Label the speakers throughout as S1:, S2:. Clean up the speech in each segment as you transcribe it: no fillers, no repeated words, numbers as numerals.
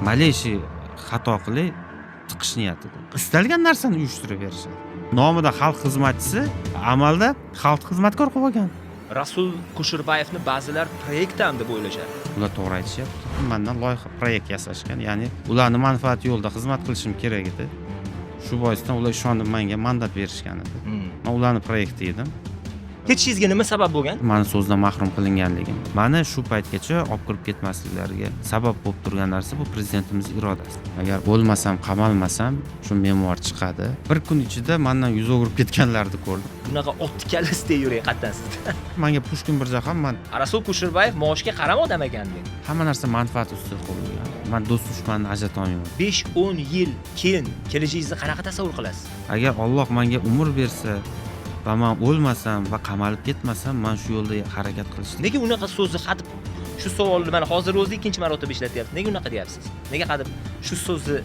S1: Malayshi xato qilib tiqish niyatida istalgan narsani uyushtirib berishadi. Nomida xalq xizmatchisi, amalda xalq xizmatkor qilib olgan.
S2: Rasul Kusherbayevni ba'zilar proyektdan deb o'ylashadi.
S1: Ular to'g'ri aytishyapti. Mendan loyiha proyekt yasashgan, ya'ni ularning manfaati yo'lida xizmat qilishim kerak edi. Shu boisdan ular ishonib menga mandat berishgan edi. Men ularning proyekti edim.
S2: Ketishingizga nima sabab bo'lgan?
S1: Mani so'zdan mahrum qilinganligim. Mani shu paytgacha olib kirib ketmasliklariga sabab bo'lib turgan narsa bu prezidentimiz irodasi. Agar o'lmasam, qamalmasam, shu memuar chiqadi. Bir kun ichida mendan yuz o'girib ketganlarni ko'rdim.
S2: Bunaqa otni kallasida yuring qattan sizda.
S1: Menga Pushkin Mirjahon man
S2: Rasul Kusherbayev maoshga qarama odam ekan dedi.
S1: hamma narsa manfaat ustida qurilgan. Men do'st dushmanni ajrata olmayman.
S2: 5-10 yil keyin kelajagingizni qanaqa tasavvur qilasiz?
S1: Agar Alloh menga umr bersa va men o'lmasam va qamalib ketmasam, men shu yo'lda harakat qilishni.
S2: Nega unaqa so'zni hadib shu savolni mana hozir o'zi ikkinchi marotaba ishlatyapsiz. Nega unaqa deyapsiz? Nega hadib shu so'zni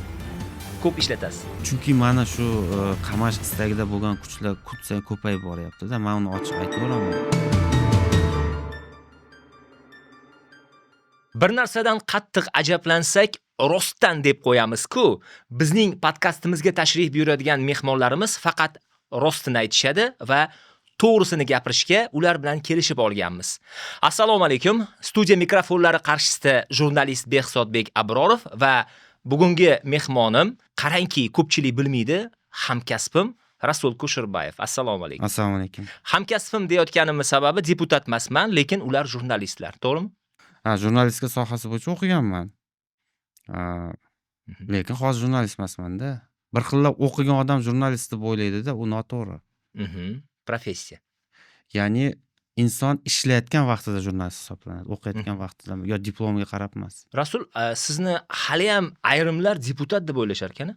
S2: ko'p ishlatasiz?
S1: Chunki mana shu qamash istagida bo'lgan kuchlar sayin ko'payib boryapti-da. Men uni ochiq aytaveraman.
S2: Bir narsadan qattiq ajablansak, rostdan deb qo'yamiz-ku. Bizning podkastimizga tashrif buyuradigan mehmonlarimiz faqat rostini aytishadi va to'g'risini gapirishga ular bilan kelishib olganmiz. Assalomu alaykum. Studiya mikrofonlari qarshisida jurnalist Behzodbek Abrorov va bugungi mehmonim, qarangki, ko'pchilik bilmaydi, hamkasbim Rasul Kusherbayev. Assalomu alaykum.
S1: Assalomu alaykum.
S2: Hamkasbim deyotganimning sababi deputat emasman, lekin ular jurnalistlar, to'g'rimi?
S1: Jurnalistika sohasi bo'yicha o'qiganman. Lekin hozir jurnalist emasman-da. Bir xillab o'qigan odam jurnalist deb o'ylaydi-da, u noto'g'ri.
S2: Professiya.
S1: Ya'ni inson ishlayotgan vaqtida jurnalist hisoblanadi, o'qiyotgan vaqtida yo diplomiga qarab emas.
S2: Rasul, sizni hali ham ayrimlar deputat deb o'ylashar ekan.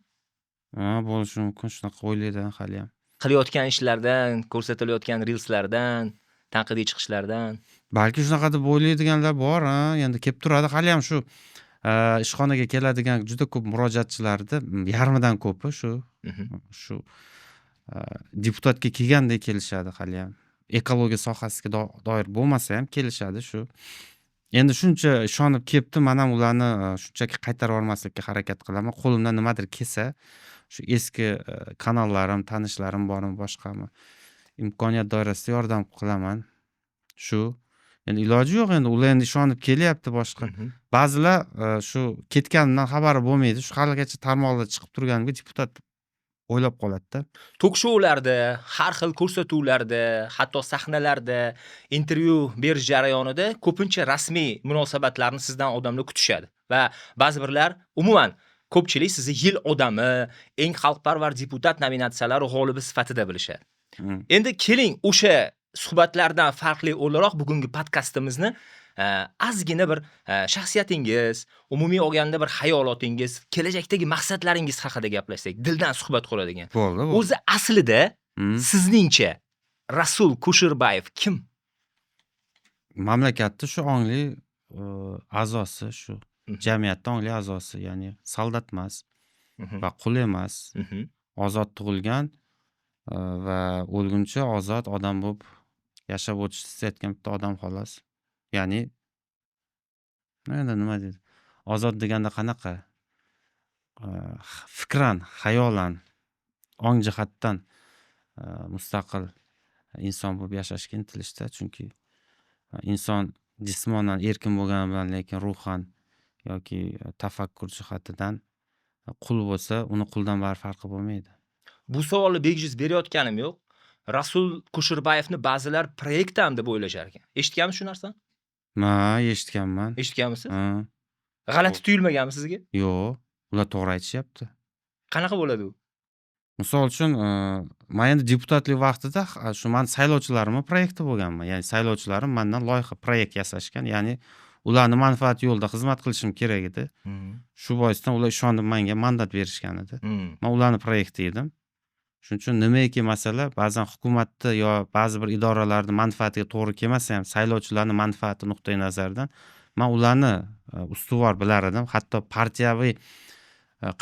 S1: Bo'lishi mumkin, shunaqa o'ylaydi hali ham.
S2: Qilayotgan ishlardan, ko'rsatilayotgan reelslardan, tanqidiy chiqishlardan.
S1: Balki shunaqa deb o'ylaydiganlar bor, endi kelib turadi. Hali ham shu ishxonaga keladigan juda ko'p murojaatchilarni yarmidan ko'pi shu deputatga kelgandek kelishadi hali ham. Ekologiya sohasiga doir bo'lmasa ham kelishadi shu. Endi shuncha ishonib kelibdi, men ham ularni shunchaki qaytarib olmaslikka harakat qilaman. Qo'limdan nimadir kelsa, shu eski kanallarim, tanishlarim bormi, boshqami imkoniyat doirasida yordam qilaman. Shu endi iloji yo'q, endi ular endi ishonib kelyapti boshqa. Ba'zilar shu ketganimdan xabari bo'lmaydi. Shu haligacha tarmoqda chiqib turganimga deputat o'ylab qoladi-da.
S2: Tok-shoularda, har xil ko'rsatuvlarda, hatto sahnalarda, intervyu berish jarayonida ko'pincha rasmiy munosabatlarni sizdan odamlar kutishadi va ba'zi birlar umuman ko'pchilik sizni yil odami, eng xalqparvar deputat nominatsiyalari g'olibi sifatida bilishadi. Endi keling, o'sha suhbatlardan farqli o'laroq bugungi podkastimizni ozgina bir shaxsiyatingiz, umumiy olganda bir hayolotingiz, kelajakdagi maqsadlaringiz haqida gaplashsak, dildan suhbat quradigan.
S1: Bo'ldi.
S2: O'zi aslida sizningcha Rasul Kusherbayev kim?
S1: Mamlakatda shu ongli a'zosi, shu jamiyatda ongli a'zosi, ya'ni soldat emas va qul emas, ozod tug'ilgan va o'lguncha ozod odam bo'lib yashab o'tishni istayotgan bitta odam xolos. Ya'ni nima deydi? Ozod deganda qanaqa? Fikran, xayolan, ong jihatdan mustaqil inson bo'lib yashashga intilishda, chunki inson jismonan erkin bo'lgani bilan lekin ruhan yoki tafakkur jihatidan qul bo'lsa, uni quldan bari farqi bo'lmaydi.
S2: Bu savolni bejiz berayotganim yo'q. Rasul Kusherbayevni ba'zilar proyektdan deb o'ylashar ekan. Eshitganmisiz shu narsani?
S1: Eshitganman.
S2: Eshitganmisiz? G'alati tuyulmaganmi sizga?
S1: Yo'q, ular to'g'ri aytishyapti.
S2: Qanaqa bo'ladi u?
S1: Misol uchun, men endi deputatlik vaqtida shu men saylovchilarimni proyekti bo'lganman. Ya'ni saylovchilarim mendan loyiha proyekt yasashgan, ya'ni ularning manfaati yo'lida xizmat qilishim kerak edi. Shu boisdan ular ishonib menga mandat berishgan edi. Men ularning proyekti edim. Shuning uchun nimaiki masala ba'zan hukumatni yo ba'zi bir idoralarning manfaatiga to'g'ri kelmasa ham saylovchilarning manfaati nuqtai nazaridan men ularni ustuvor bilar edim. Hatto partiyaviy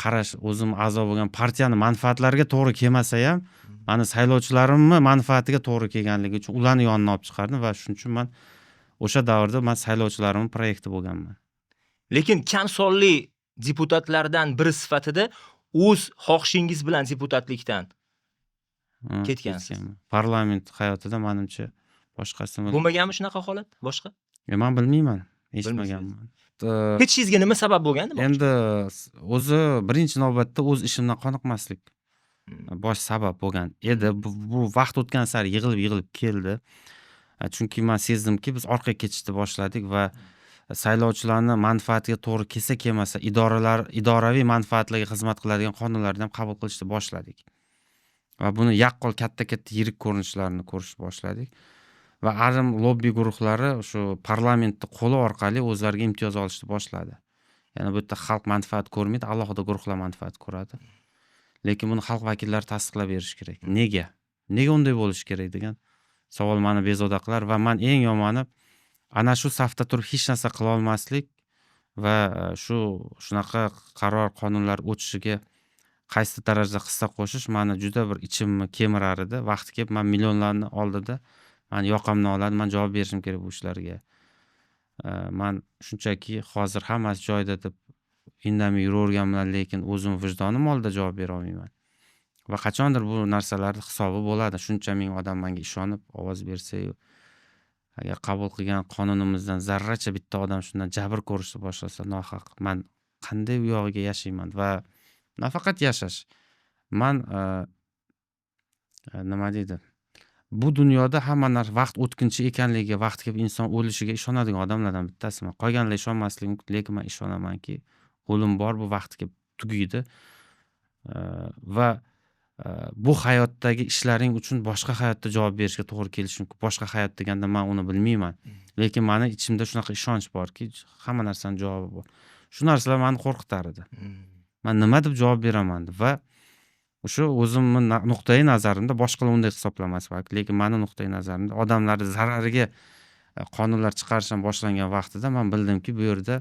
S1: qarash, o'zim a'zo bo'lgan partiyaning manfaatlariga to'g'ri kelmasa ham, meni saylovchilarimni manfaatiga to'g'ri kelganligi uchun ularni yoniga olib chiqardim va shuning uchun men o'sha davrda saylovchilarimning proyekti bo'lganman.
S2: Lekin kam sonli deputatlardan biri sifatida o'z xohishingiz bilan deputatlikdan ketgansiz.
S1: ketganman. Parlament hayotida menimcha boshqasini
S2: Bo'lmaganmi shunaqa holat boshqa?
S1: men bilmayman, eshitmaganman.
S2: Ketishingizga nima sabab bo'lgandi?
S1: Endi o'zi birinchi navbatda o'z ishimdan qoniqmaslik bosh sabab bo'lgan edi. Bu vaqt o'tgan sari yig'ilib keldi. Chunki men sezdimki, biz orqaga ketishni boshladik va saylovchilarni manfaatiga to'g'ri kelmasa, idoraviy manfaatlarga xizmat qiladigan qonunlarni ham qabul qilishni boshladik. Va buni yaqqol katta yirik ko'rinishlarini ko'rish boshladik. Va ayrim lobbi guruhlari shu parlamentni qo'li orqali o'zlariga imtiyoz olishni boshladi. Ya'ni bu yerda xalq manfaat ko'rmaydi, alohida guruhlar manfaat ko'radi. Lekin buni xalq vakillari tasdiqlab berish kerak. Nega? Nega unday bo'lishi kerak degan savol meni bezovta qilar va men eng yomoni ana shu safda turib hech narsa qila olmaslik va shunaqa qaror qonunlar o'tishiga qaysi darajada hissa qo'shish meni juda bir ichimni kemirar edi. Vaqti kelib men millionlarni oldida men yoqamdan oladi, men javob berishim kerak bu ishlarga. Men shunchaki hozir hammasi joyida deb indamay yuraverganman, lekin o'zim vijdonim oldida javob bera olmayman. Va qachondir bu narsalarning hisobi bo'ladi. Shuncha ming odam menga ishonib ovoz bersa-yu, agar qabul qilgan qonunimizdan zarracha bitta odam shundan jabr ko'rishni boshlasa, nohaq men qanday u yog'iga yashayman va nafaqat yashash. Men nima deydi? Bu dunyoda hamma narsa vaqt o'tkinchi ekanligiga, vaqt kelib inson o'lishiga ishonadigan odamlardan bittasiman. Qolganlar ishonmasligi mumkin, lekin men ishonamanki, o'lim bor, bu vaqt kelib tugaydi. Va bu hayotdagi ishlaring uchun boshqa hayotda javob berishga to'g'ri kelishi mumkin. Boshqa hayot deganda men uni bilmayman. Lekin meni ichimda shunaqa ishonch borki, hamma narsaning javobi bor. Shu narsalar meni qo'rqitar edi. Men nima deb javob beraman va o'sha o'zimning nuqtai nazarimda boshqalar unday hisoblamas balki, lekin meni nuqtai nazarimda odamlarning zarariga qonunlar chiqarishdan boshlangan vaqtida men bildimki, bu yerda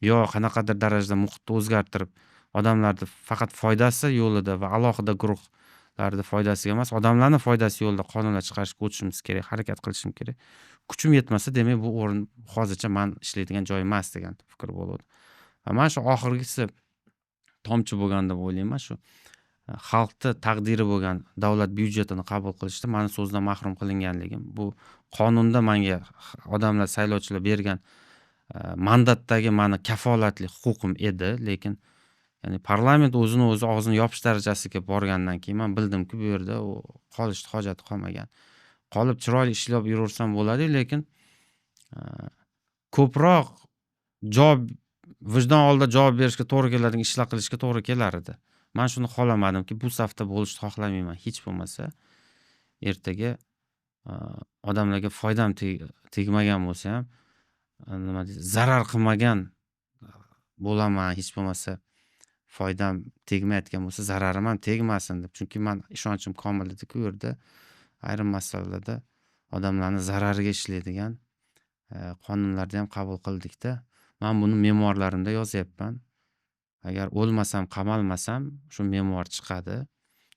S1: yo qanaqadir darajada muhitni o'zgartirib, odamlarning faqat foydasi yo'lida va alohida guruhlarning foydasiga emas, odamlarning foydasi yo'lida qonunlar chiqarishga o'tishimiz kerak, harakat qilishim kerak. Kuchim yetmasa, demak bu o'rin hozircha men ishlaydigan joy emas degan fikr bo'ldi. Va men shu oxirgisi tomchi bo'lgan deb o'ylayman. Shu xalqni taqdiri bo'lgan davlat byudjetini qabul qilishda meni so'zdan mahrum qilinganligim, bu qonunda menga odamlar, saylovchilar bergan mandatdagi meni kafolatli huquqim edi, lekin ya'ni parlament o'zini o'zi og'zini yopish darajasiga borgandan keyin men bildimki, bu yerda u qolishni hojati qolmagan. Qolib chiroyli ishlab yuraversam bo'ladi, lekin ko'proq vijdon oldida javob berishga to'g'ri keladigan ishlar qilishga to'g'ri kelar edi. Men shuni xohlamadimki, bu safda bo'lishni xohlamayman. Hech bo'lmasa ertaga odamlarga foydam tegmagan bo'lsa ham, nima deydi, zarar qilmagan bo'laman. Hech bo'lmasa foydam tegmayotgan bo'lsa, zararim ham tegmasin deb. Chunki men ishonchim komil edi-ku, u yerda ayrim masalalarda odamlarning zarariga ishlaydigan qonunlarni ham qabul qildikda. Men buni memuarlarimda yozyapman. Agar o'lmasam, qamalmasam, shu memuar chiqadi.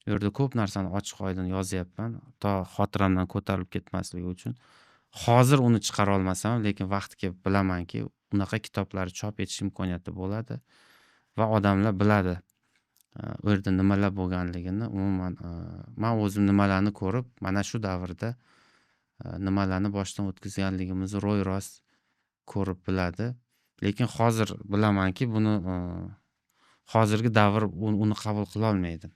S1: U yerda ko'p narsani ochiq-oydin yozyapman, to xotiramdan ko'tarilib ketmasligi uchun. Hozir uni chiqara olmasam, lekin vaqti kelib bilamanki, unaqa kitoblarni chop etish imkoniyati bo'ladi va odamlar biladi u yerda nimalar bo'lganligini. Umuman men o'zim nimalarni ko'rib, mana shu davrda nimalarni boshdan o'tkazganligimizni ro'y-rost ko'rib biladi. Lekin hozir bilamanki, buni hozirgi davr uni qabul qila olmaydi.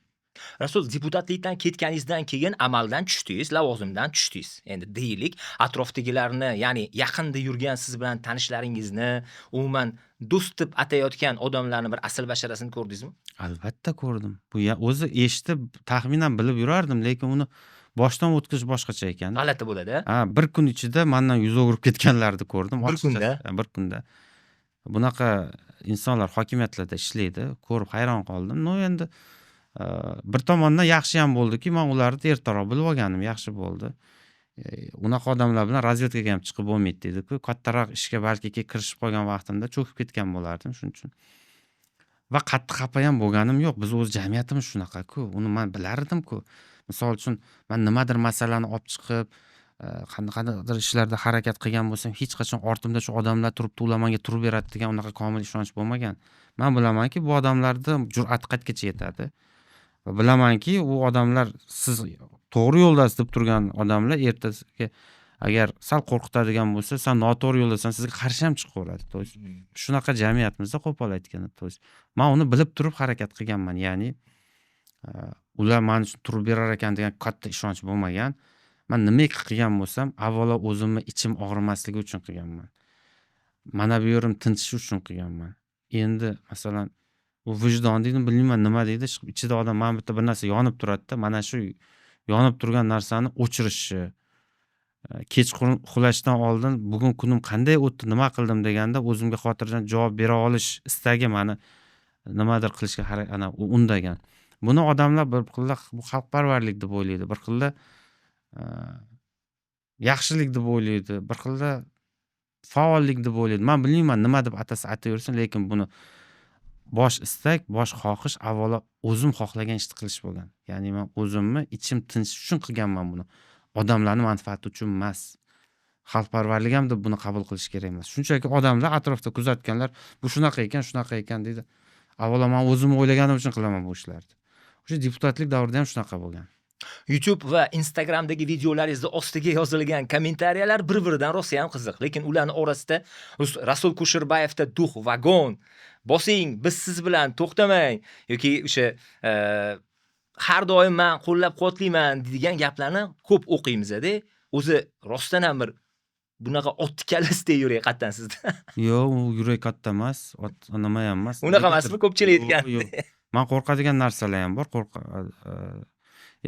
S2: Rasul, deputatlikdan ketganingizdan keyin amaldan tushdingiz, lavozimdan tushdingiz. Endi deylik, atrofdagilarni, ya'ni yaqinda yurgan siz bilan tanishlaringizni, umuman do'st deb atayotgan odamlarni bir asl basharasini ko'rdingizmi?
S1: Albatta ko'rdim. Bu o'zi eshitib, taxminan bilib yurardim, lekin uni boshdan o'tkazish boshqacha ekan.
S2: G'alati bo'ladi.
S1: Bir kun ichida mendan yuz o'girib ketganlarni ko'rdim. Bir kunda. Bunaqa insonlar hokimiyatlarda ishlaydi. Ko'rib hayron qoldim. Endi bir tomondan yaxshi ham bo'ldiki, men ularni ertaroq bilib olganim yaxshi bo'ldi. Unaqa odamlar bilan razvedkaga ham chiqib bo'lmaydi dedi-ku. Kattaroq ishga balki kirishib qolgan vaqtimda cho'kib ketgan bo'lardim, shuning uchun. Va qattiq xafa ham bo'lganim yo'q. Biz o'z jamiyatimiz shunaqa-ku. Uni men bilardim-ku. Misol uchun, men nimadir masalani olib chiqib, qanaqadir ishlarda harakat qilgan bo'lsam, hech qachon ortimda shu odamlar turibdi, ular menga turib beradi degan unaqa komil ishonch bo'lmagan. Men bilamanki, bu odamlarda jur'at qayergacha yetadi. Va bilamanki, u odamlar siz to'g'ri yo'ldasiz deb turgan odamlar ertasiga agar sal qo'rqitadigan bo'lsa, sen noto'g'ri yo'ldasan, sizga qarshi ham chiqaveradi. To есть shunaqa jamiyatmizda qo'pol aytganda, to есть men uni bilib turib harakat qilganman. Ya'ni ular men uchun turib berar ekan degan katta ishonch bo'lmagan. Men nimaiki qilgan bo'lsam, avvalo o'zimni ichim og'rimasligi uchun qilganman. Mana bu yerim tinchishi uchun qilganman. Endi masalan, u vijdon deydi, bilmayman nima deydi, ichida odam mana bitta bir narsa yonib turadi-da, mana shu yonib turgan narsani o'chirishi, kechqurun uxlashdan oldin bugun kunim qanday o'tdi, nima qildim deganda o'zimga xotirjam javob bera olish istagi meni nimadir qilishga undagan. Buni odamlar bir xilda bu xalqparvarlik deb o'ylaydi, bir xilda yaxshilik deb o'ylaydi, bir xilda faollik deb o'ylaydi. Men bilmayman nima deb ataversin, lekin buni bosh istak, bosh xohish avvalo o'zim xohlagan ishni qilish bo'lgan. Ya'ni men o'zimni ichim tinchish uchun qilganman buni. Odamlarning manfaati uchun emas. Xalqparvarlik ham deb buni qabul qilish kerak emas. Shunchaki odamlar atrofda kuzatganlar bu shunaqa ekan deydi. Avvalo men o'zim o'ylaganim uchun qilaman bu ishlarni. O'sha deputatlik davrida ham shunaqa bo'lgan.
S2: YouTube va Instagramdagi videolaringizda ostiga yozilgan kommentariyalar bir-biridan rosa ham qiziq, lekin ularning orasida Rasul Kusherbayevda duh vagon, bosing, biz siz bilan to'xtamang yoki o'sha har doim men qo'llab-quvvatlayman degan gaplarni ko'p o'qiymiz-da. O'zi rostdan ham bir bunaqa otni kallasida yurak qattan sizda.
S1: Yo'q, u yurak katta emas, nima ham emas.
S2: Unaqa emasmi ko'pchilik aytgan?
S1: Men qo'rqadigan narsalar ham bor,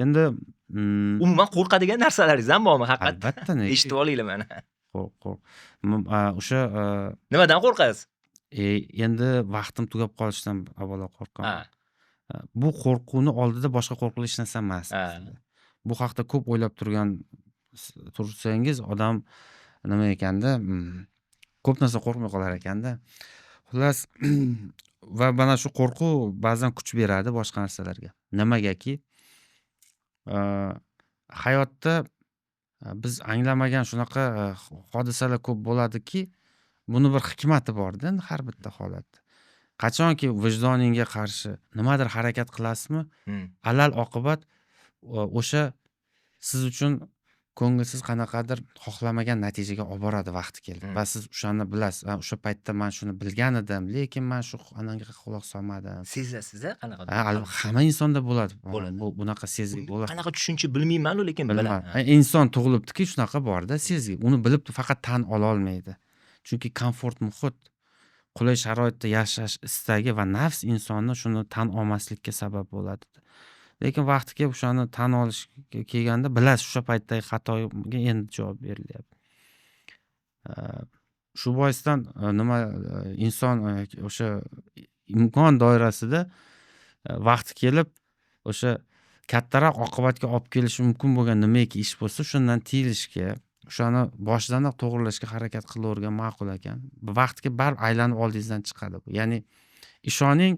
S1: endi
S2: umuman qo'rqadigan narsalaringiz ham bormi haqiqatdan?
S1: Albatta,
S2: eshitib olinglar mana.
S1: O'sha
S2: nimadan qo'rqasiz?
S1: Endi vaqtim tugab qolishidan avvalo qo'rqaman. Bu qo'rquvni oldida boshqa qo'rqinchli hech narsa emas. Bu haqda ko'p o'ylab tursangiz odam nima ekanda, ko'p narsa qo'rqmay qolar ekanda. Xullas, va mana shu qo'rquv ba'zan kuch beradi boshqa narsalarga. Nimagaki, hayotda biz anglamagan shunaqa hodisalar ko'p bo'ladiki, buni bir hikmati bor-da, har bitta holatda. Qachonki vijdoningga qarshi nimadir harakat qilasizmi, alal oqibat o'sha siz uchun ko'ngilsiz qanaqadir xohlamagan natijaga olib boradi vaqti kelib. Va siz o'shani bilasiz. O'sha paytda men shuni bilgan edim, lekin men shu ananga quloq solmadim.
S2: Sezasiz-a qanaqadir?
S1: Hamma insonda bo'ladi. Bunaqa sezgi bo'ladi.
S2: Qanaqa tushuncha bilmayman-ku, lekin bilaman.
S1: Inson tug'ilibdiki, shunaqa bor-da sezgi. Uni bilib faqat tan ola olmaydi. Chunki komfort muhit, qulay sharoitda yashash istagi va nafs insonni shuni tan olmaslikka sabab bo'ladi. Lekin vaqti kelib o'shani tan olishga kelganda bilasiz, o'sha paytdagi xatoga endi javob berilyapti. Shu boisdan inson o'sha imkon doirasida vaqti kelib o'sha kattaroq oqibatga olib kelishi mumkin bo'lgan nimaiki ish bo'lsa, shundan tiyilishga, o'shani boshidan to'g'rilashga harakat qilavergan ma'qul ekan. Vaqtga baribir aylanib oldingizdan chiqadi bu. Ya'ni ishoning,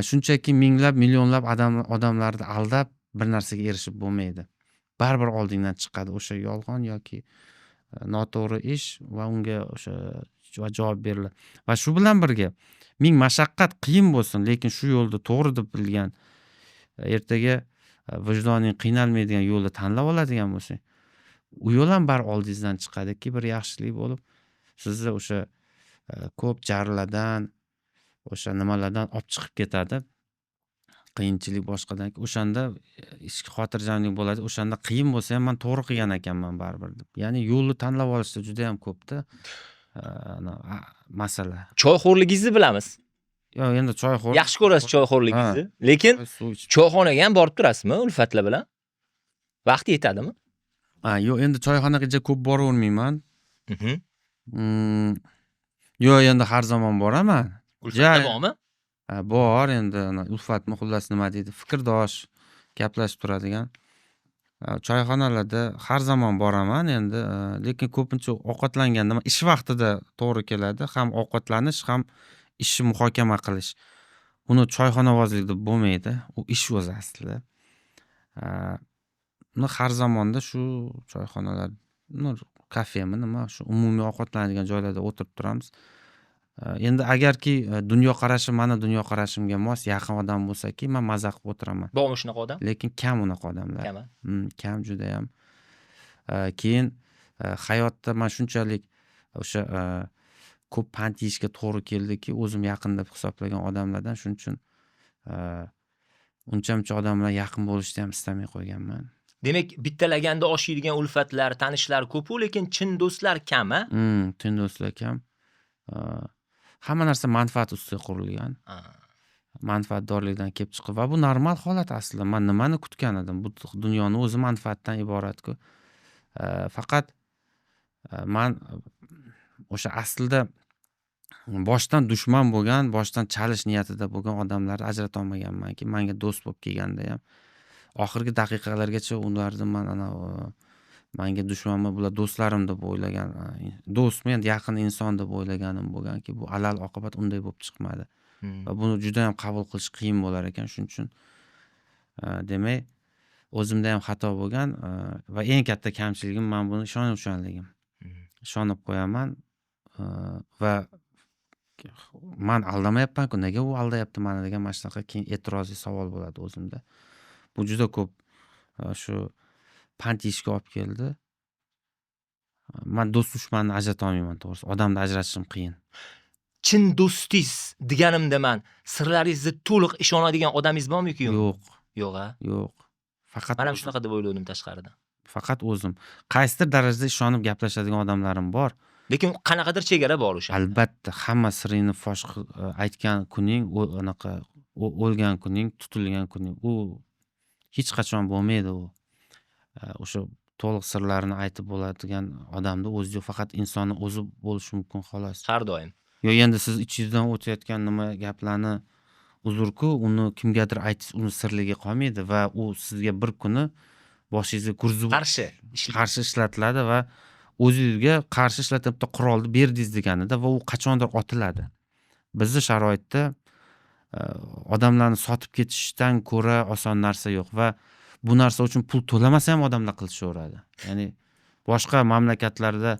S1: shunchaki minglab, millionlab odamlarni aldab bir narsaga erishib bo'lmaydi. Baribir oldingdan chiqadi o'sha yolg'on yoki noto'g'ri ish va unga o'sha javob beriladi. Va shu bilan birga ming mashaqqat qiyin bo'lsin, lekin shu yo'lda to'g'ri deb bilgan, ertaga vijdoning qiynalmaydigan yo'lni tanlab oladigan bo'lsang, u yo'l ham baribir oldingizdan chiqadiki, bir yaxshilik bo'lib, sizni o'sha ko'p jarlardan, o'sha nimalardan olib chiqib ketadi. Qiyinchilik boshqadan. O'shanda ichki xotirjamlik bo'ladi. O'shanda qiyin bo'lsa ham men to'g'ri qilgan ekanman baribir deb. Ya'ni yo'lni tanlab olishda juda ham ko'pda masala.
S2: Choyxo'rligingizni bilamiz.
S1: Yo'q, endi choyxo'r.
S2: Yaxshi ko'rasiz choyxo'rligingizni, lekin choyxonaga ham borib turasizmi ulfatlar bilan? Vaqt yetadimi?
S1: Yo'q, endi choyxonaga ko'p boravermayman. Yo'q, endi har zamon boraman.
S2: Ulfatlar bormi?
S1: Bor, endi ulfatmi, xullas nima deydi, fikrdosh, gaplashib turadigan. Choyxonalarda har zamon boraman endi, lekin ko'pincha ovqatlanganda ish vaqtida to'g'ri keladi, ham ovqatlanish, ham ishni muhokama qilish. Uni choyxonavozlik deb bo'lmaydi, u ish o'zi aslida. Har zamonda shu choyxonalar kafemi nima shu umumiy ovqatlanadigan joylarda o'tirib turamiz. Endi agarki dunyoqarashi mani dunyoqarashimga mos yaqin odam bo'lsaki, men maza qilib o'tiraman.
S2: Bormi shunaqa odam?
S1: Lekin kam unaqa odamlar.
S2: Kam.
S1: Kam judayam. Keyin hayotda men shunchalik o'sha ko'p pand yeyishga to'g'ri keldiki, o'zim yaqin deb hisoblagan odamlardan shuning uchun uncha-muncha odam bilan yaqin bo'lishni ham istamay qo'yganman.
S2: Demak, bitta laganda oshiydigan ulfatlar, tanishlar ko'p-u, lekin chin do'stlar kam, a?
S1: Chin do'stlar kam. Hamma narsa manfaat ustiga qurilgan. Manfaatdorlikdan kelib chiqib va bu normal holat aslida. Men nimani kutgan edim? Bu dunyoni o'zi manfaatdan iborat-ku. Faqat men o'sha aslida boshdan dushman bo'lgan, boshdan chalish niyatida bo'lgan odamlarni ajrata olmaganmanki, menga do'st bo'lib kelganda ham oxirgi daqiqalargacha ularni men menga dushmanmi, bular do'stlarim deb o'ylagan, do'stmi, endi yaqin inson deb o'ylaganim bo'lganki, bu alal oqibat unday bo'lib chiqmadi. Va buni juda ham qabul qilish qiyin bo'lar ekan. Shuning uchun demak, o'zimda ham xato bo'lgan va eng katta kamchiligim men buni ishonuvchanligim. Ishonib qo'yaman va men aldamayapman-ku, nega u aldayapti meni degan mana shunaqa keyin e'tirozli savol bo'ladi o'zimda. Bu juda ko'p shu pand yeyishga olib keldi. Men do'st dushmanni ajrata olmayman to'g'risi. Odamni ajratishim qiyin.
S2: Chin do'stingiz deganimda men sirlaringizni to'liq ishonadigan odamingiz bormi-ku?
S1: Yo'q.
S2: Yo'q, a?
S1: Yo'q. Faqat
S2: Men ham shunaqa deb o'yladim tashqaridan.
S1: Faqat o'zim. Qaysidir darajada ishonib gaplashadigan odamlarim bor.
S2: Lekin qanaqadir chegara bor o'sha.
S1: Albatta, hamma siringni fosh aytgan kuning, anaqa o'lgan kuning, tutilgan kuning, u hech qachon bo'lmaydi u. O'sha to'liq sirlarini aytib bo'ladigan odamni o'zi yo'q, faqat insonni o'zi bo'lishi mumkin xolos.
S2: Har doim.
S1: Yo, endi siz ichingizdan o'tayotgan nima gaplarni uzrku, uni kimgadir aytish uni sirligi qolmaydi va u sizga bir kuni boshingizga gurzib
S2: Qarshi
S1: ishlatiladi va o'zingizga qarshi ishlatib qurolni berdingiz deganida va u qachondir otiladi. Bizning sharoitda odamlarni sotib ketishdan ko'ra oson narsa yo'q va bu narsa uchun pul to'lamasa ham odamlar qilishaveradi. Ya'ni boshqa mamlakatlarda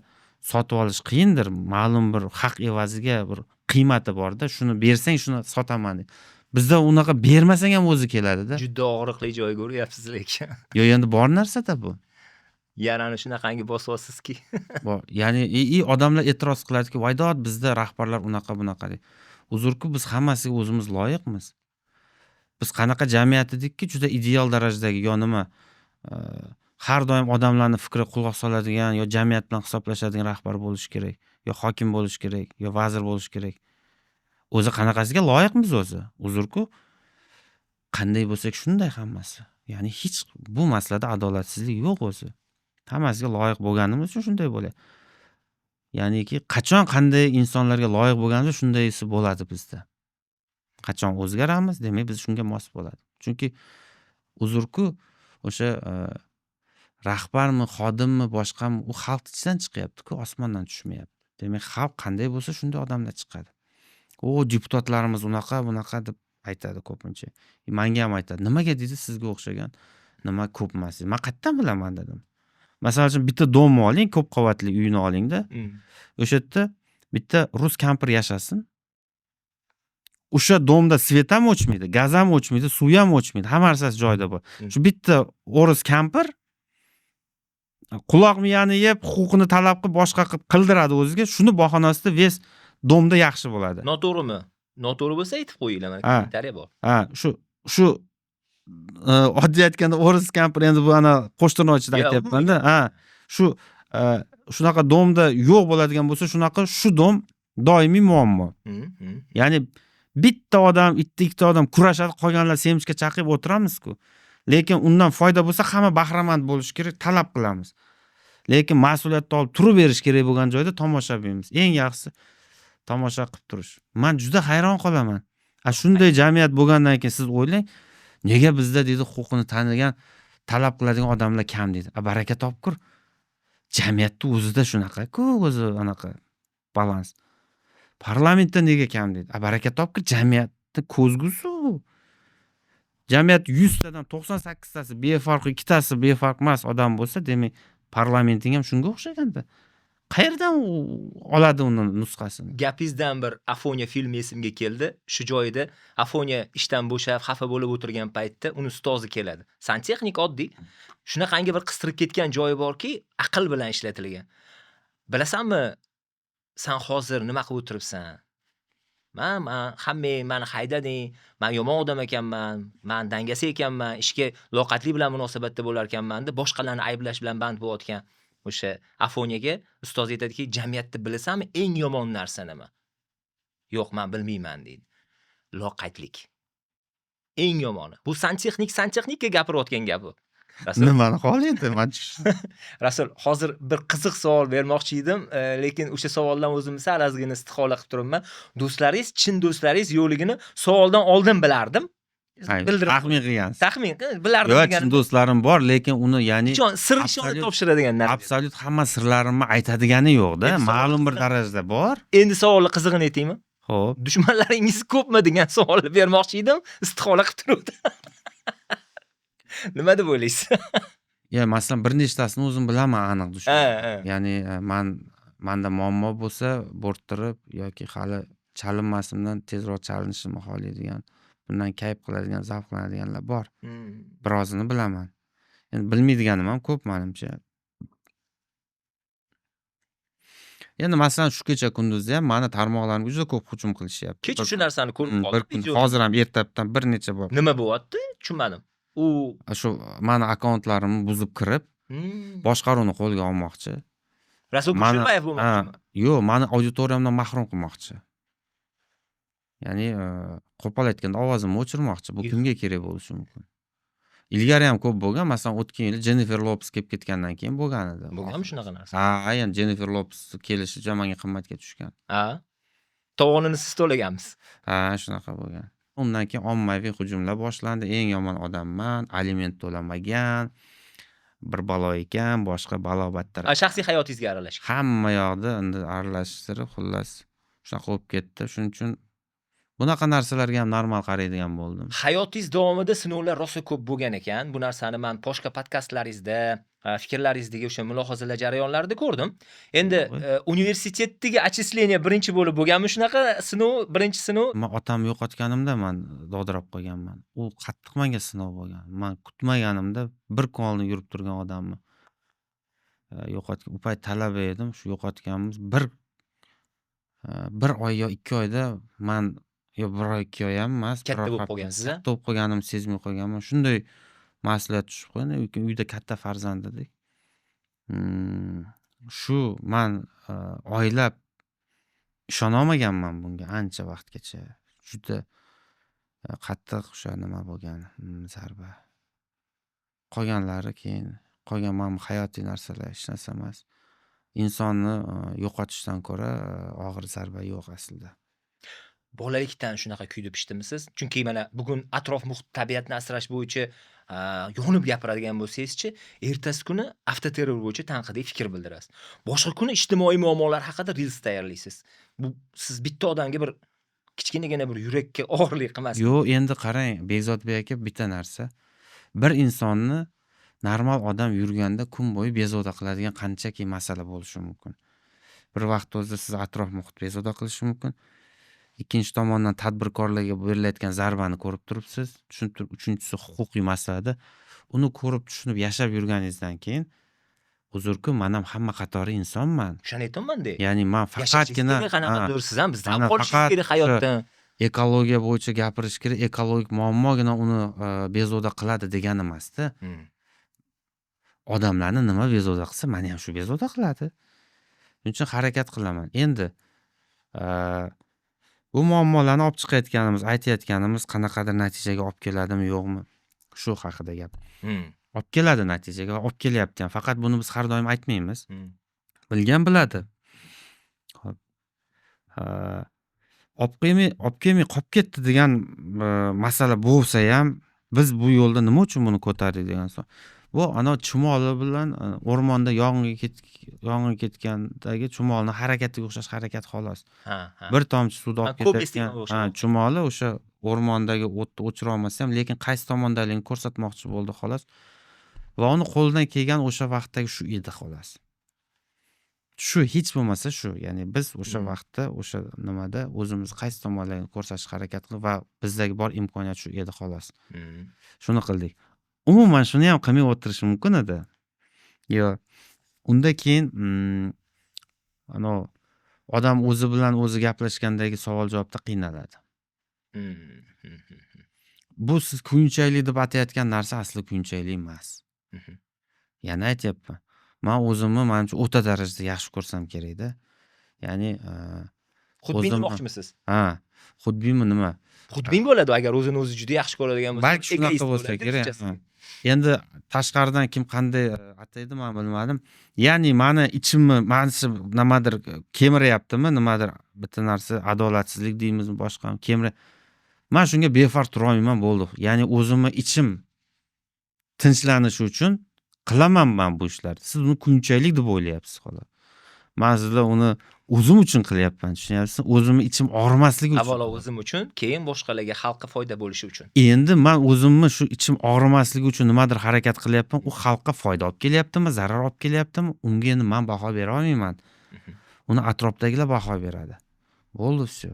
S1: sotib olish qiyindir, ma'lum bir haq evaziga bir qiymati bor-da, shuni bersang shuni sotaman deydi. Bizda unaqa bermasang ham o'zi keladi-da.
S2: Juda og'riqli joyga uryapsiz lekin.
S1: Yo, endi bor narsa-da bu.
S2: Yarani shunaqangi bosyapsizki.
S1: Ya'ni odamlar e'tiroz qiladiki, "Voydod, bizda rahbarlar unaqa bunaqa" deydi. Uzrku biz hammasiga o'zimiz loyiqmiz. Biz qanaqa jamiyat edikki, juda ideal darajadagi yo nima har doim odamlarni fikriga quloq soladigan yo jamiyat bilan hisoblashadigan rahbar bo'lish kerak, yo hokim bo'lish kerak, yo vazir bo'lish kerak. O'zi qanaqasiga loyiqmiz o'zi? Uzrku qanday bo'lsak shunday hammasi. Ya'ni hech bu masalada adolatsizlik yo'q o'zi. Hammasiga loyiq bo'lganimiz uchun shunday bo'ladi. Ya'niki qachon qanday insonlarga loyiq bo'lganimiz shundaysi bo'ladi bizda. Qachon o'zgaramiz, demak biz shunga mos bo'ladi. Chunki uzrku o'sha rahbarmi, xodimmi, boshqami u xalq ichidan chiqyapti-ku, osmondan tushmayapti. Demak, xalq qanday bo'lsa shunday odamlar chiqadi. Deputatlarimiz unaqa, bunaqa deb aytadi ko'pincha. Menga ham aytadi. Nimaga dedi sizga o'xshagan? Nima ko'p emas. Men qayerdan bilaman dedim. Masalan, bitta domni oling, ko'p qavatli uyni olingda. O'sha yerda bitta rus kampir yashasin. O'sha domda svet ham o'chmaydi, gaz ham o'chmaydi, suv ham o'chmaydi, hamma narsasi joyida bor. Shu bitta o'ris kampir quloq miyani yeb, huquqini talab qilib, boshqa qilib qildiradi o'ziga. Shuni bahonasida ves domda yaxshi bo'ladi.
S2: Noto'g'rimi? Noto'g'ri bo'lsa aytib qo'yinglar, mana kommentariya bor.
S1: Shu oddiy aytganda o'ris kampir, endi bu ana qo'shtirnochida aytyapman-da. Shunaqa domda yo'q bo'ladigan bo'lsa, shunaqa shu dom doimiy muammo. Ya'ni bitta odam, ikkita odam kurashadi, qolganlar semishga chaqib o'tiramiz-ku. Lekin undan foyda bo'lsa hamma bahramand bo'lish kerak, talab qilamiz. Lekin mas'uliyatni olib turib berish kerak bo'lgan joyda tomoshabinmiz. Eng yaxshisi tomosha qilib turish. Men juda hayron qolaman. Shunday jamiyat bo'lgandan keyin siz o'ylang, nega bizda deydi huquqini tanigan, talab qiladigan odamlar kam deydi. Baraka topkur. Jamiyatda o'zida shunaqa-ku, o'zi anaqa balans. Parlamentda nega kam deydi. Baraka topkur, jamiyatda ko'zgusi. Jamiyat 100 tadan 98 tasi befarq, ikkitasi befarq emas odam bo'lsa, demak parlamenting ham shunga o'xshaganda. Qayerdan oladi uni nusxasini?
S2: Gapingizdan bir Afoniya filmi esimga keldi. Shu joyida Afoniya ishdan bo'shab, xafa bo'lib o'tirgan paytda uni ustozi keladi. Santexnik oddiy. Shunaqangi bir qistirib ketgan joyi borki, aql bilan ishlatilgan. Bilasanmi, sen hozir nima qilib o'tiribsan? Men hammang meni haydading, men yomon odam ekanman, men dangasa ekanman, ishga loqatlik bilan munosabatda bo'lar ekanman deb boshqalarni ayblash bilan band bo'layotgan o'sha Afoniyaga ustoz aytadiki, jamiyatda bilasanmi eng yomon narsa nima? Yo'q, men bilmayman deydi. Loqatlik. Eng yomoni. Bu santexnikka gapirayotgan gapi.
S1: Nimani qolyapti?
S2: Rasul, hozir bir qiziq savol bermoqchi edim, lekin o'sha savoldan o'zim sal ozgina istihola qilib turibman. Do'stlaringiz, chin do'stlaringiz yo'qligini savoldan oldin bilardim.
S1: Taxmin qilgansiz.
S2: Taxmin bilardim
S1: degan. Yo'q, chin do'stlarim bor, lekin uni ya'ni
S2: sir ishonib topshiradigan narsa.
S1: Absolut hamma sirlarimni aytadigani yo'q-da, ma'lum bir darajada bor.
S2: Endi savolni qizig'ini aytaymi?
S1: Xo'p.
S2: Dushmanlaringiz ko'pmi degan savolni bermoqchi edim, istihola qilib turibdi. Nima deb o'ylaysiz?
S1: Ya, masalan, bir nechtasini o'zim bilaman aniq dushman. Ya'ni menda muammo bo'lsa, bo'rttirib yoki hali chalinmasimdan tezroq chalinishimni xohlaydigan, bundan kayf qiladigan, zavqlanadiganlar bor. Birozini bilaman. Endi bilmaydiganim ham ko'p menimcha. Endi masalan shu kecha kunduzda ham meni tarmoqlarimga juda ko'p hujum qilishyapti.
S2: Kecha shu narsani ko'rib qoldim.
S1: Hozir ham ertalabdan bir necha bor.
S2: Nima bo'lyapti? Tushunmadim.
S1: Shu meni akkauntlarimni buzib kirib, boshqaruvni qo'lga olmoqchi.
S2: Rasul Kusherbayev bo'lmoqchimi?
S1: Yo'q, meni auditoriyamdan mahrum qilmoqchi. Ya'ni qo'pol aytganda ovozimni o'chirmoqchi. Bu kimga kerak bo'lishi mumkin? Ilgari ham ko'p bo'lgan. Masalan, o'tgan yili Jennifer Lopez kelib ketgandan keyin bo'lgan edi.
S2: Bo'lganmi shunaqa narsa?
S1: Endi Jennifer Lopez kelishi menga qimmatga tushgan.
S2: Tovonini siz to'lagansiz.
S1: Shunaqa bo'lgan. Undan keyin ommaviy hujumlar boshlandi. Eng yomon odamman, aliment to'lamagan, bir balo ekan, boshqa balo battar.
S2: Shaxsiy hayotingizga aralashgan.
S1: Hamma yoqda endi aralashtirib, xullas shunaqa bo'lib ketdi. Shuning uchun bunaqa narsalarga ham normal qaraydigan bo'ldim.
S2: Hayotingiz davomida sinovlar rosa ko'p bo'lgan ekan. Bu narsani men boshqa podkastlaringizda, fikrlaringizdagi o'sha mulohazalar jarayonlarida ko'rdim. Endi universitetdagi отчисление birinchi bo'lib bo'lganmi shunaqa sinov, birinchi sinov?
S1: Men otamni yo'qotganimda men dovdirab qolganman. U qattiq menga sinov bo'lgan. Men kutmaganimda bir kun oldin yurib turgan odamni yo'qotgan. U payt talaba edim, shu yo'qotganimiz bir oy yo 2 oyda men bir oy 2 oy ham emas,
S2: katta bo'lib qolgansiz.
S1: Katta bo'lib qolganimni sezmay qolganman. Shunday mas'uliyat tushib qo'ydi. Uyda katta farzand edik. Shu men oylab ishona olmaganman bunga ancha vaqtgacha. Juda qattiq o'sha nima bo'lgan, zarba. Qolganlari keyin qolgan mana hayotiy narsalar hech narsa emas. Insonni yo'qotishdan ko'ra og'ir zarba yo'q aslida.
S2: Bolalikdan shunaqa kuyib pishdimisiz? Chunki mana bugun atrof muhit tabiatni asrash bo'yicha yonib gapiradigan bo'lsangiz-chi, ertasi kuni avtoterror bo'yicha tanqidiy fikr bildirasiz. Boshqa kuni ijtimoiy muammolar haqida reels tayyorlaysiz. Bu siz bitta odamga bir kichkinagina bir yurakka og'irlik qilmasin.
S1: Yo'q, endi qarang, Bekzodbek aka bitta narsa. Bir insonni normal odam yurganda kun bo'yi bezovta qiladigan qanchaki masala bo'lishi mumkin. Bir vaqt o'zida siz atrof muhit bezovta qilishi mumkin. Ikkinchi tomondan tadbirkorlarga berilayotgan zarbani ko'rib turibsiz. Uchinchisi huquqiy masalada uni ko'rib tushunib yashab yurganingizdan keyin uzr-ku, men ham hamma qatori insonman.
S2: Shuni aytaman-da.
S1: Ya'ni men faqatgina
S2: qanaqadir siz ham bizdan qolishingiz kerak hayotdan.
S1: Ekologiya bo'yicha gapirish kerak, ekologik muammogina uni bezovta qiladi deganim emas-da. Odamlarni nima bezovta qilsa, meni ham shu bezovta qiladi. Shuning uchun harakat qilaman. Endi bu muammolarni olib chiqayotganimiz, aytayotganimiz qanaqadir natijaga olib keladimi, yo'qmi? Shu haqida gap. Olib keladi natijaga va olib kelyapti ham. Faqat buni biz har doim aytmaymiz. Bilgan biladi. Xo'p. Olib kelmay qolib ketdi degan masala bo'lsa ham, biz bu yo'lda nima uchun buni ko'tardik degan so'ng. Bu ana chumoli bilan o'rmonda yong'in ketgandagi chumolning harakatiga o'xshash harakat xolos. Bir tomchi suvda olib ketayotgan chumoli o'sha o'rmondagi o'tni o'chira olmasa ham, lekin qaysi tomondaligini ko'rsatmoqchi bo'ldi xolos. va uni qo'lidan kelgan o'sha vaqtdagi shu edi xolos. Shu hech bo'lmasa shu, ya'ni biz o'sha vaqtda o'sha nimada o'zimiz qaysi tomonlarni ko'rsatishga harakat qilib va bizdagi bor imkoniyat shu edi xolos. Shuni qildik. Umuman shuni ham qilmay o'tirish mumkin edi. Yo, unda keyin odam o'zi bilan o'zi gaplashgandagi savol-javobda qiynaladi. Bu siz kuyunchaylik deb atayotgan narsa asli kuyunchaylik emas. Yana aytyapman. Men o'zimni menimcha o'ta darajada yaxshi ko'rsam kerak-da. Ya'ni
S2: xudbin demoqchimisiz?
S1: Ha, xudbinmi nima?
S2: Xudbin bo'ladi agar o'zini o'zi juda yaxshi ko'radigan bo'lsa.
S1: Balki shunaqa bo'lsa kerak. Endi tashqaridan kim qanday ataydi men bilmadim. Ya'ni meni ichimni mensi nimadir kemiryaptimi, nimadir bitta narsa adolatsizlik deymizmi, boshqa kemir. Men shunga befarq tura olmayman bo'ldi. Ya'ni o'zimni ichim tinchlanishi uchun qilaman men bu ishlarni. Siz uni kuyunchaylik deb o'ylayapsiz xolos. Men sizlar uni o'zim uchun qilyapman, tushunyapsizmi? O'zimni ichim og'rimasligi uchun.
S2: Avvalo o'zim uchun, keyin boshqalarga, xalqqa foyda bo'lishi uchun.
S1: Endi men o'zimni shu ichim og'rimasligi uchun nimadir harakat qilyapman, u xalqqa foyda olib kelyaptimi, zarar olib kelyaptimi? Unga endi men baho bera olmayman. Uni atrofdagilar baho beradi. Bo'ldi, shu.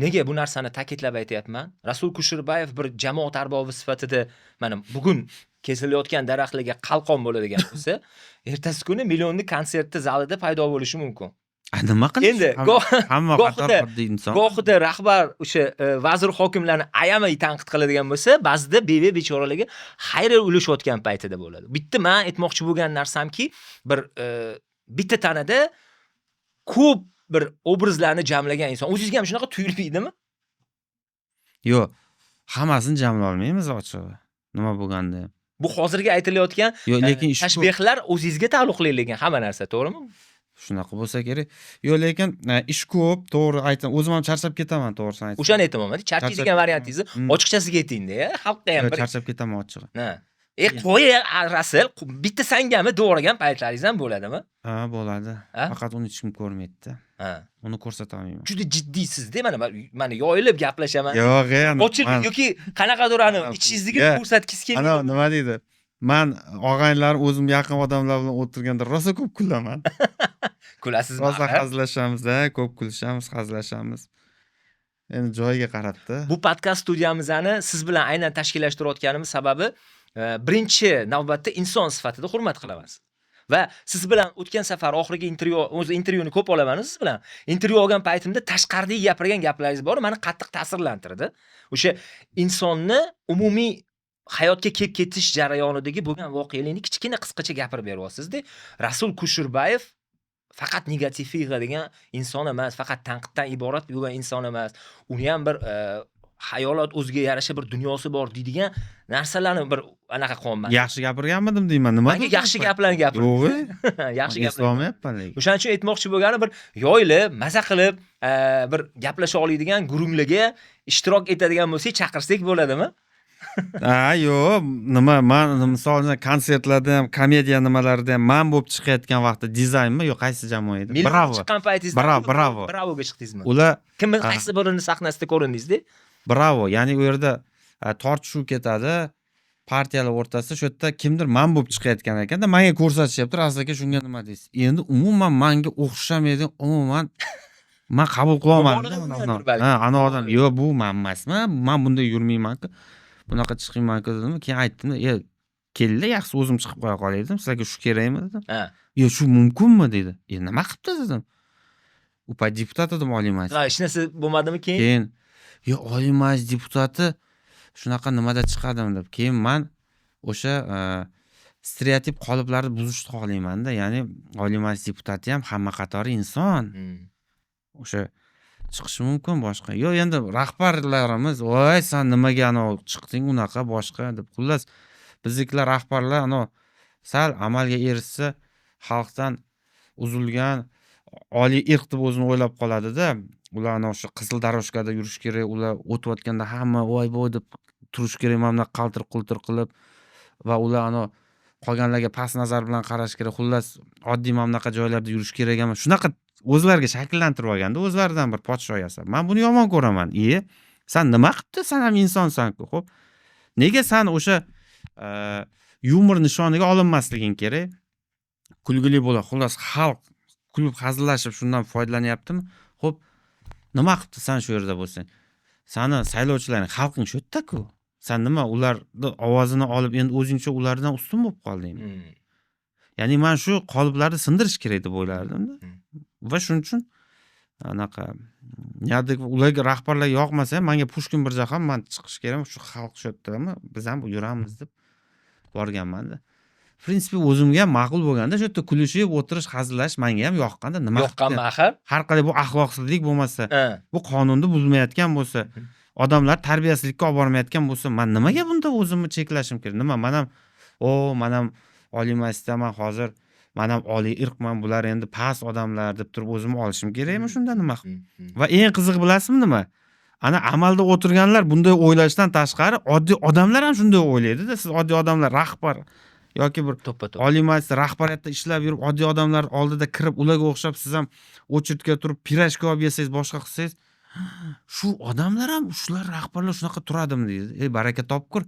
S2: Nega bu narsani ta'kidlab aytayapman? Rasul Kusherbayev bir jamoat arbobi sifatida mana bugun kesilayotgan daraxtlarga qalqon bo'ladigan bo'lsa, ertasi kuni millionlik konsertda zalida paydo bo'lishi mumkin.
S1: Nima qilish?
S2: Endi
S1: hamma qator oddiy inson.
S2: Gohida rahbar o'sha vazir hokimlarni ayamay tanqid qiladigan bo'lsa, ba'zida bechoralarga xayr ulashayotgan paytida bo'ladi. Bitta men aytmoqchi bo'lgan narsamki, bir bitta tanada ko'p bir obrazlarni jamlagan inson. O'zingizga ham shunaqa tuyulmaydimi?
S1: Yo'q, hammasini jamlay olmaymiz ochig'i. Nima bo'lganda ham.
S2: Bu hozirgi aytilayotgan
S1: lekin
S2: tashbihlar o'zingizga taalluqli lekin hamma narsa, to'g'rimi?
S1: Shunaqa bo'lsa kerak. Yo'q, lekin ish ko'p, to'g'ri aytaman. O'zim ham charchab ketaman, to'g'risini aytsam.
S2: O'shani aytaman. Charchaydigan variantingizni ochiqchasiga ayting-da, xalqqa ham bir.
S1: Charchab ketaman ochig'i.
S2: Ha. Qo'y Rasul, bitta sangami to'g'rigan paytlaringiz ham bo'ladimi?
S1: Ha, bo'ladi. Faqat uni hech kim ko'rmaydi-da.
S2: Ha.
S1: Uni ko'rsata olmayman.
S2: Juda jiddiysiz-da, mana yoyilib gaplashaman.
S1: Yo'q,
S2: Ochilib yoki qanaqadir ichingizdagi ko'rsatgisi kelmaydi.
S1: Ana nima deydi? Men og'aynilarim o'zim yaqin odamlar bilan o'tirganda rosa ko'p kulaman.
S2: Kulasizmi?
S1: Rosa hazillashamiz-da, ko'p kulishamiz, hazillashamiz. Endi joyiga qarabdi.
S2: Bu podkast studiyamizni siz bilan aynan tashkillashtirayotganimiz sababi birinchi navbatda inson sifatida hurmat qilaman. Va siz bilan o'tgan safar oxirgi intervyuni ko'p olaman siz bilan. Intervyu olgan paytimda tashqaridagi gapirgan gaplaringiz bor, meni qattiq ta'sirlantirdi. O'sha insonni umumiy hayotga kelib ketish jarayonidagi bo'lgan voqealikni kichkina qisqacha gapirib beryapsiz-da. Rasul Kusherbayev faqat negativ yig'adigan inson emas, faqat tanqiddan iborat bo'lgan inson emas. Uni ham bir hayolot o'ziga yarasha bir dunyosi bor deydigan narsalarni bir anaqa qilman.
S1: Yaxshi gapirganmidim deyman. Nima?
S2: Menga yaxshi gaplarni gapir.
S1: Yo'q.
S2: Yaxshi gaplar.
S1: Eslolmayapman lekin.
S2: O'shaning uchun aytmoqchi bo'lgani bir yoyilib, maza qilib, bir gaplasha oladigan gurunglarga ishtirok etadigan bo'lsak, chaqirsak bo'ladimi?
S1: Yo'q, nima, men misol uchun konsertlarda ham, komediya nimalarida ham men bo'lib chiqayotgan vaqtda dizaynmi, yo'q, qaysi jamoa edi?
S2: Bravo. Chiqqan paytingizda
S1: bravo.
S2: Bravoga chiqdingizmi?
S1: Ular
S2: kimni qaysi birini sahnasida ko'rindingiz-da?
S1: Bravo, ya'ni u yerda tortishuv ketadi. Partiyalar o'rtasida shu yerda kimdir men bo'lib chiqayotgan ekanda, menga ko'rsatishyapti, Rasul aka shunga nima deysiz? Endi umuman menga o'xshamaydi, umuman men qabul qila olmadim. Ana odam, yo'q, bu men emasman, men bunday yurmayman-ku. Bunaqa chiqmayman-ku dedim. Keyin aytdim, keldi, yaxshi o'zim chiqib qo'ya qolay dedim. Sizlarga shu kerakmi dedim. Yo'q, shu mumkinmi dedi. Nima qilibdi dedim. U payt deputat edim, Oliy Majlis.
S2: Hech narsa bo'lmadimi keyin?
S1: Keyin Oliy Majlis deputati shunaqa nimada chiqadim deb. Keyin men o'sha stereotip qoliplarni buzishni xohlayman-da. Ya'ni Oliy Majlis deputati ham hamma qatori inson. O'sha chiqishi mumkin boshqa. Yo'q, endi rahbarlarimiz, "Voy, sen nimaga chiqding unaqa boshqa" deb. Xullas, biznikilar rahbarlar sal amalga erishsa xalqdan uzilgan oliy irq deb o'zini o'ylab qoladi-da. Ular o'sha qizil daroshkada yurish kerak, ular o'tayotganda hamma voy deb turish kerak, mana qaltir-qultir qilib va ular qolganlarga past nazar bilan qarash kerak. Xullas, oddiy mamlaqa joylarda yurish kerak emas. Shunaqa o'zlariga shakllantirib olganda, o'zlaridan bir podshoh yasab. Men buni yomon ko'raman. Sen nima qilibdi? Sen ham insonsan-ku. Xo'p. Nega sen o'sha yumor nishoniga olinmasliging kerak. Kulgili bo'ladi. Xullas xalq kulib hazillashib shundan foydalanyaptimi? Xo'p, nima qilibdi sen shu yerda bo'lsang? Sani saylovchilaring xalqing shu yerda-ku. Sen nima ularni ovozini olib endi o'zingcha ulardan ustun bo'lib qoldingmi? Ya'ni men shu qoliplarni sindirish kerak deb o'ylardim-da. Va shuning uchun anaqa ularga rahbarlar yoqmasa ham menga Pushkin bir jahon men chiqish kerak, shu xalq shu yerdami, biz ham yuramiz deb borganman-da. В принципе, o'zimga ham ma'qul bo'lganda, shu yerda kulishib, o'tirish, hazillash menga ham yoqqanda, nima
S2: yoqqanmi axir?
S1: Har qalay bu axloqsizlik bo'lmasa, bu qonunni buzmayotgan bo'lsa, odamlar tarbiyasizlikka olib bormayotgan bo'lsa, men nimaga bunda o'zimni cheklashim kerak? Nima, men ham oliy majlisdaman hozir, men ham oliy irqman, bular endi past odamlar deb turib o'zimni olishim kerakmi shunda nima? Va eng qiziq bilasizmi nima? Ana amalda o'tirganlar bunday o'ylashdan tashqari oddiy odamlar ham shunday o'ylaydi-da. Siz oddiy odamlar rahbar yoki bir oliy majlis rahbariyatda ishlab yurib, oddiy odamlar oldida kirib, ularga o'xshab siz ham o'chirtga turib, pirashka olib yesangiz, boshqa qilsangiz, shu odamlar ham shular rahbarlar shunaqa turadimi deydi. Ey baraka topkur.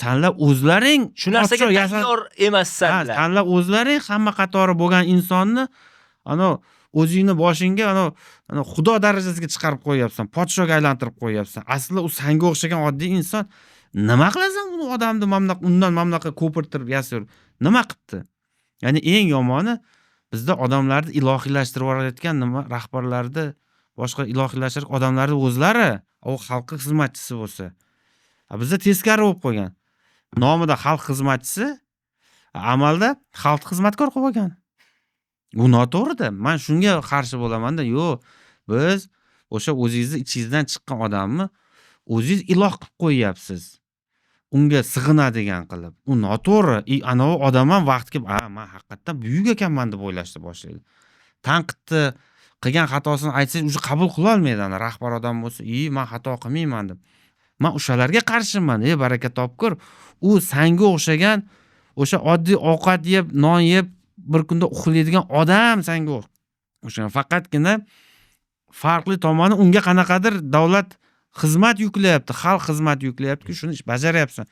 S1: Sanlar o'zlaring
S2: shu narsaga tayyor emassanlar.
S1: Sanlar o'zlaring hamma qatori bo'lgan insonni o'zingni boshingga xudo darajasiga chiqarib qo'yapsan, podshoga aylantirib qo'yapsan. Aslida u senga o'xshagan oddiy inson. Nima qilasan uni odamni undan mamlaqa ko'pirtirib yasir? Nima qilibdi? Ya'ni eng yomoni bizda odamlarni ilohiylashtirib yuborayotgan rahbarlarni boshqa ilohiylashtirib odamlarni o'zlari, u xalqqa xizmatchisi bo'lsa. Bizda teskari bo'lib qolgan. Nomida xalq xizmatchisi, amalda xalq xizmatkor qilib olgan. Bu noto'g'ri-da. Men shunga qarshi bo'laman-da. Yo'q, biz o'sha o'zingizni ichingizdan chiqqan odamni o'zingiz iloh qilib qo'yyapsiz. Unga sig'inadigan qilib. U noto'g'ri. Anavi odam ham vaqtga, men haqiqatdan buyuk ekanman deb o'ylashni boshlaydi. Tanqidni qilgan xatosini aytsangiz, o'sha qabul qila olmaydi ana rahbar odam bo'lsa, men xato qilmayman deb. Men o'shalarga qarshiman. Baraka topkur. U senga o'xshagan o'sha oddiy ovqat yeb, non yeb, bir kunda uxlaydigan odam senga o'sha faqatgina farqli tomoni unga qanaqadir davlat xizmat yuklayapti, xalq xizmat yuklayapti-ku, shuni bajaryapsan.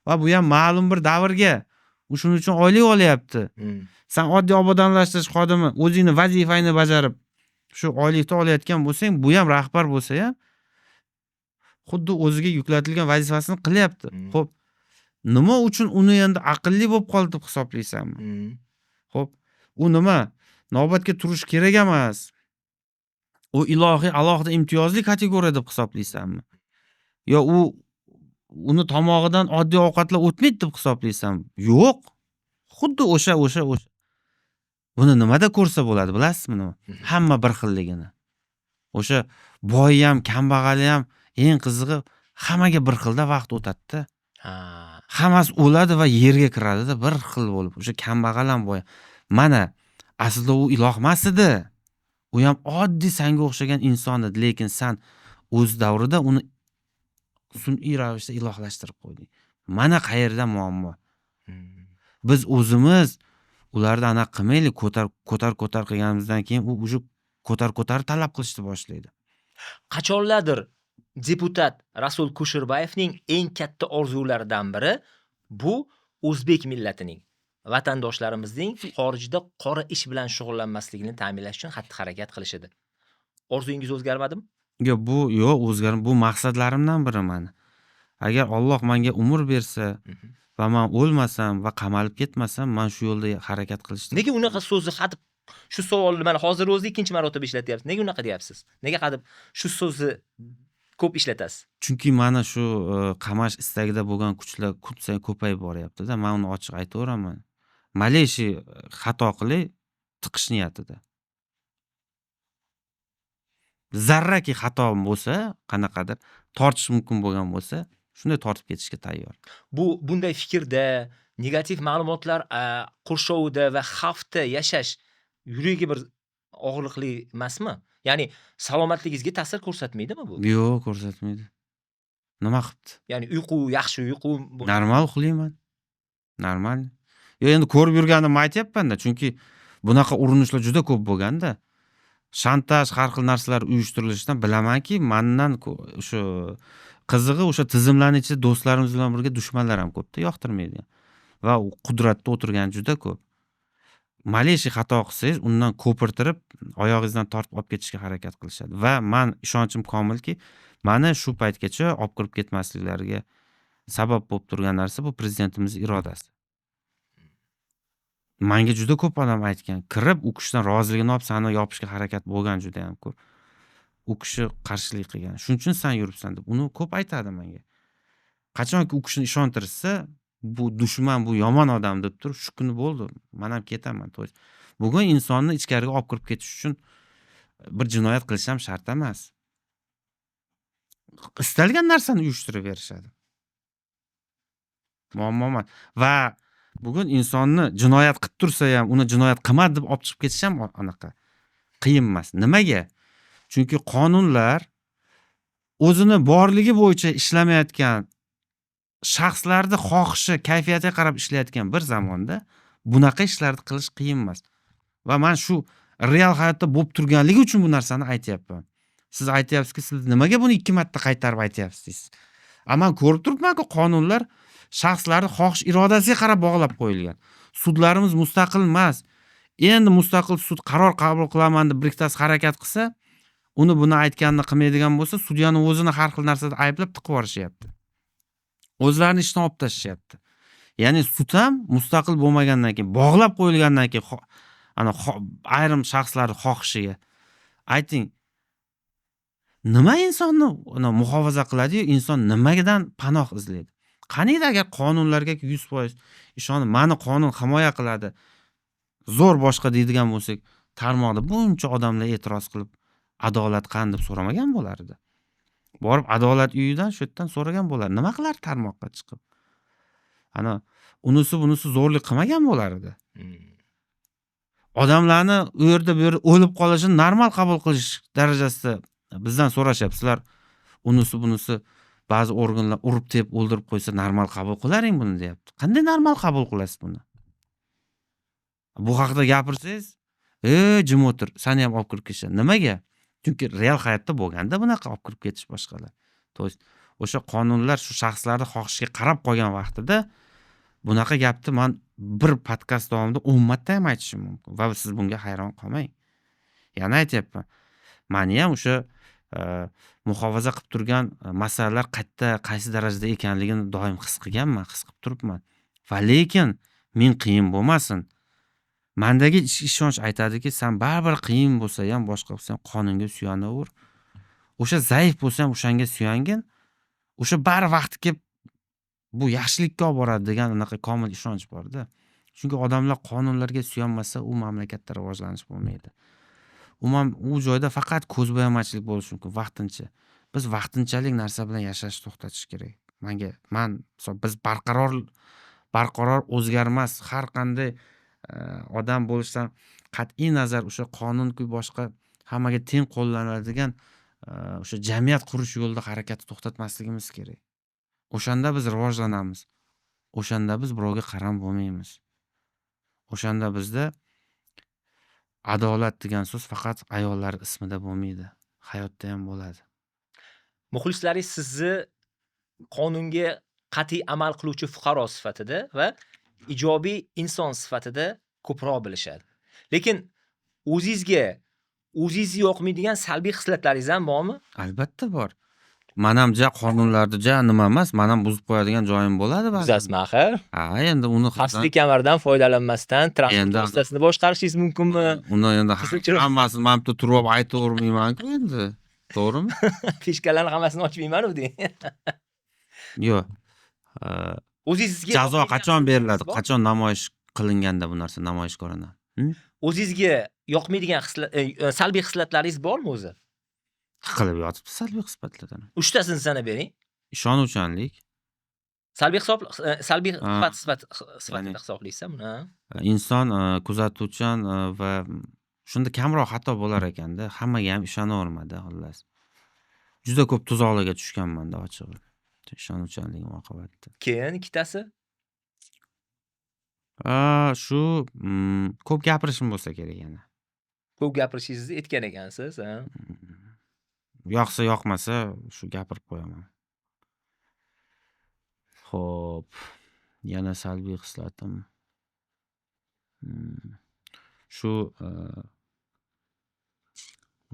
S1: Va bu ham ma'lum bir davrga shuning uchun oylik olyapti. Sen oddiy obodonlashtirish xodimi o'zingni vazifangni bajarib shu oylikni olayotgan bo'lsang, bu ham rahbar bo'lsa ham xuddi o'ziga yuklatilgan vazifasini qilyapti. Xo'p, nima uchun uni endi aqlli bo'lib qoldi deb hisoblaysanmi? Xo'p, u nima? Navbatga turish kerak emas. U ilohiy alohida imtiyozli kategoriya deb hisoblaysanmi? Yo uni tomog'idan oddiy ovqatlar o'tmaydi deb hisoblaysanmi? Yo'q. Xuddi o'sha. Buni nimada ko'rsa bo'ladi, bilasizmi nima? Hamma bir xilligini. O'sha boy ham, kambag'ali ham, eng qizig'i hammaga bir xilda vaqt o'tadi-da. Hammasi o'ladi va yerga kiradi-da, bir xil bo'lib. O'sha kambag'al ham boy. Mana aslida u iloh emas edi. U ham oddiy senga o'xshagan inson edi, lekin sen o'z davrida uni sun'iy ravishda ilohlashtirib qo'yding. Mana qayerda muammo. Biz o'zimiz ularni anaqa qilmaylik, ko'tar qilganimizdan keyin u o'sha ko'tar talab qilishni boshlaydi.
S2: Qachonlardir deputat Rasul Kusherbayevning eng katta orzularidan biri bu o'zbek millatining, vatandoshlarimizning xorijda qora ish bilan shug'ullanmasligini ta'minlash uchun xatti-harakat qilishidir. Orzungiz o'zgarmadimi?
S1: Yo'q, o'zgarmadi. Bu maqsadlarimdan biri meni. Agar Alloh menga umr bersa va men o'lmasam va qamalib ketmasam, men shu yo'lda harakat qilishdim.
S2: Nega unaqa so'zni hadib shu savolni mana hozir o'zi ikkinchi marotaba ishlatyapsiz? Nega unaqa deyapsiz? Nega hadib shu so'zni ko'p ishlatasiz?
S1: Chunki mana shu qamash istagida bo'lgan kuchlar kutsay ko'payib boryapti-da. Men uni ochiq aytaveraman. Malayshi xato qilay, tiqish niyatida. Zarraki xato bo'lsa, qanaqadir tortish mumkin bo'lgan bo'lsa, shunday tortib ketishga tayyor.
S2: Bunday fikrda, negativ ma'lumotlar qurshovida va xavfda yashash yuragi bir og'riqli emasmi? Ya'ni salomatligingizga ta'sir ko'rsatmaydimi bu?
S1: Yo'q, ko'rsatmaydi. Nima qilibdi?
S2: Ya'ni yaxshi uyqu
S1: normal uxlayman. Normal. Endi ko'rib yurganimni aytyapman-da, chunki bunaqa urinishlar juda ko'p bo'lganda, shantaj, har xil narsalar uyushtirilishidan bilamanki, mendan o'sha qizig'i o'sha tizimlarning ichida do'stlarimiz bilan birga dushmanlar ham ko'pda, yoqtirmaydi. va u qudratda o'tirgan juda ko'p. Maleyshi xato qilsangiz, undan ko'pirtirib, oyog'ingizdan tortib olib ketishga harakat qilishadi va men ishonchim komilki, mani shu paytgacha olib kirib ketmasliklariga sabab bo'lib turgan narsa bu prezidentimiz irodasi. Menga juda ko'p odam aytgan, kirib u kishidan roziligini olib seni yopishga harakat bo'lgan juda ham ko'p. U kishi qarshilik qilgan. Shuning uchun sen yuribsan deb uni ko'p aytadi menga. Qachonki u kishini ishontirsa, bu dushman, bu yomon odam deb turib, shu kuni bo'ldi. Men ham ketaman. Bugun insonni ichkariga olib kirib ketish uchun bir jinoyat qilish ham shart emas. Istalgan narsani uyushtirib berishadi. Muammo emas. Va bugun insonni jinoyat qilib tursa ham, uni jinoyat qilmadi deb olib chiqib ketish ham anaqa qiyin emas. Nimaga? Chunki qonunlar o'zini borligi bo'yicha ishlamayotgan shaxslarning xohishi, kayfiyatiga qarab ishlayotgan bir zamonda bunaqa ishlarni qilish qiyin emas. Va men shu real hayotda bo'lib turganligi uchun bu narsani aytayapman. Siz aytayapsizki, siz nimaga buni 2 marta qaytarib aytayapsiz? Ammo ko'rib turibman-ku, qonunlar shaxslarning xohish irodasiga qarab bog'lab qo'yilgan. Sudlarimiz mustaqil emas. Endi mustaqil sud qaror qabul qilaman deb bittasi harakat qilsa, uni buni aytganini qilmaydigan bo'lsa, sudyani o'zini har xil narsada ayblab tiqib yuborishyapti. O'zlarini ishdan olib tashyapti. Ya'ni sud ham mustaqil bo'lmagandan keyin, bog'lab qo'yilgandan keyin ayrim shaxslarning xohishiga ayting, nima insonni muhofaza qiladi-yu, inson nimadan panoh izlaydi? Qaniydi agar qonunlarga 100% ishonib, meni qonun himoya qiladi, zo'r boshqa deydigan bo'lsak, tarmoqda buncha odamlar e'tiroz qilib, adolat qani deb so'ramagan bo'lardi. Borib adolat uyidan shu yerdan so'ragan bo'lar. Nima qilar tarmoqqa chiqib? Unisi bunisi zo'rlik qilmagan bo'lardi. Odamlarni u yerda bu yerda o'lib qolishini normal qabul qilish darajasida bizdan so'rashyapsizlar. Unisi bunisi ba'zi organlar urib tep o'ldirib qo'ysa normal qabul qilaring buni deyapti. Qanday normal qabul qilasiz buni? Bu haqida gapirsangiz, jim o'tir, seni ham olib kirib ketishadi. Nimaga? Chunki real hayotda bo'lganda bunaqa olib kirib ketish boshqalar. O'sha qonunlar shu shaxslarning xohishiga qarab qolgan vaqtida bunaqa gapni men bir podkast davomida 10 marta ham aytishim mumkin va siz bunga hayron qolmang. Yana aytayapman. Meni ham o'sha muhofaza qilib turgan masalalar qaysi darajada ekanligini doim his qilganman, his qilib turibman. Va lekin men qiyin bo'lmasin. Mendagi ishonch aytadiki, sen baribir qiyin bo'lsa ham, boshqa bo'lsa ham qonunga suyanaver. O'sha zaif bo'lsa ham o'shanga suyangin. O'sha bari vaqti kelib bu yaxshilikka olib boradi degan unaqa komil ishonch bor-da. Chunki odamlar qonunlarga suyanmasa, u mamlakatda rivojlanish bo'lmaydi. Umuman u joyda faqat ko'zbo'yamachilik bo'lishi mumkin vaqtincha. Biz vaqtinchalik narsa bilan yashashni to'xtatish kerak. Biz barqaror o'zgarmas har qanday odam bo'lishdan qat'iy nazar o'sha qonunku boshqa hammaga teng qo'llanadigan o'sha jamiyat qurish yo'lida harakatni to'xtatmasligimiz kerak. O'shanda biz rivojlanamiz. O'shanda biz birovga qaram bo'lmaymiz. O'shanda bizda adolat degan so'z faqat ayollar ismida bo'lmaydi. Hayotda ham bo'ladi.
S2: Muxlislaringiz sizni qonunga qat'iy amal qiluvchi fuqaro sifatida va ijobiy inson sifatida ko'proq bilishadi. Lekin o'zingizga yoqmaydigan salbiy xislatlaringiz ham bormi?
S1: Albatta bor. Men ham qonunlarda nima emas, men ham buzib qo'yadigan joyim bo'ladi ba'zan.
S2: Buzasizmi axir?
S1: Endi uni
S2: xavfsizlik kamaridan foydalanmasdan transport vositasini boshqarishingiz mumkinmi?
S1: Uni endi hammasini men bitta turib aytavermayman-ku endi. To'g'rimi?
S2: Fishkalarni hammasini ochmayman-ku deng.
S1: Yo'q.
S2: O'zingizga
S1: jazo qachon beriladi? Qachon namoyish qilinganda bu narsa namoyish ko'rinadi?
S2: O'zingizga yoqmaydigan salbiy xislatlaringiz bormi o'zi?
S1: Qilib yotibdi salbiy xislatlardan.
S2: 3 tasini sanab bering.
S1: Ishonuvchanlik.
S2: Salbiy sifatida hisoblaysiz buni.
S1: Inson kuzatuvchan va shunda kamroq xato bo'lar ekanda, hammaga ham ishonavermadi xullas. Juda ko'p tuzoqlarga tushganman-da ochig'i. Ishonuvchanligim oqibatida.
S2: Keyin ikkitasi?
S1: Shu ko'p gapirishim bo'lsa kerak yana.
S2: Ko'p gapirishingizni aytgan ekansiz, ha?
S1: Yoqsa yoqmasa shu gapirib qo'yaman. Xo'p. Yana salbiy xislatim. Shu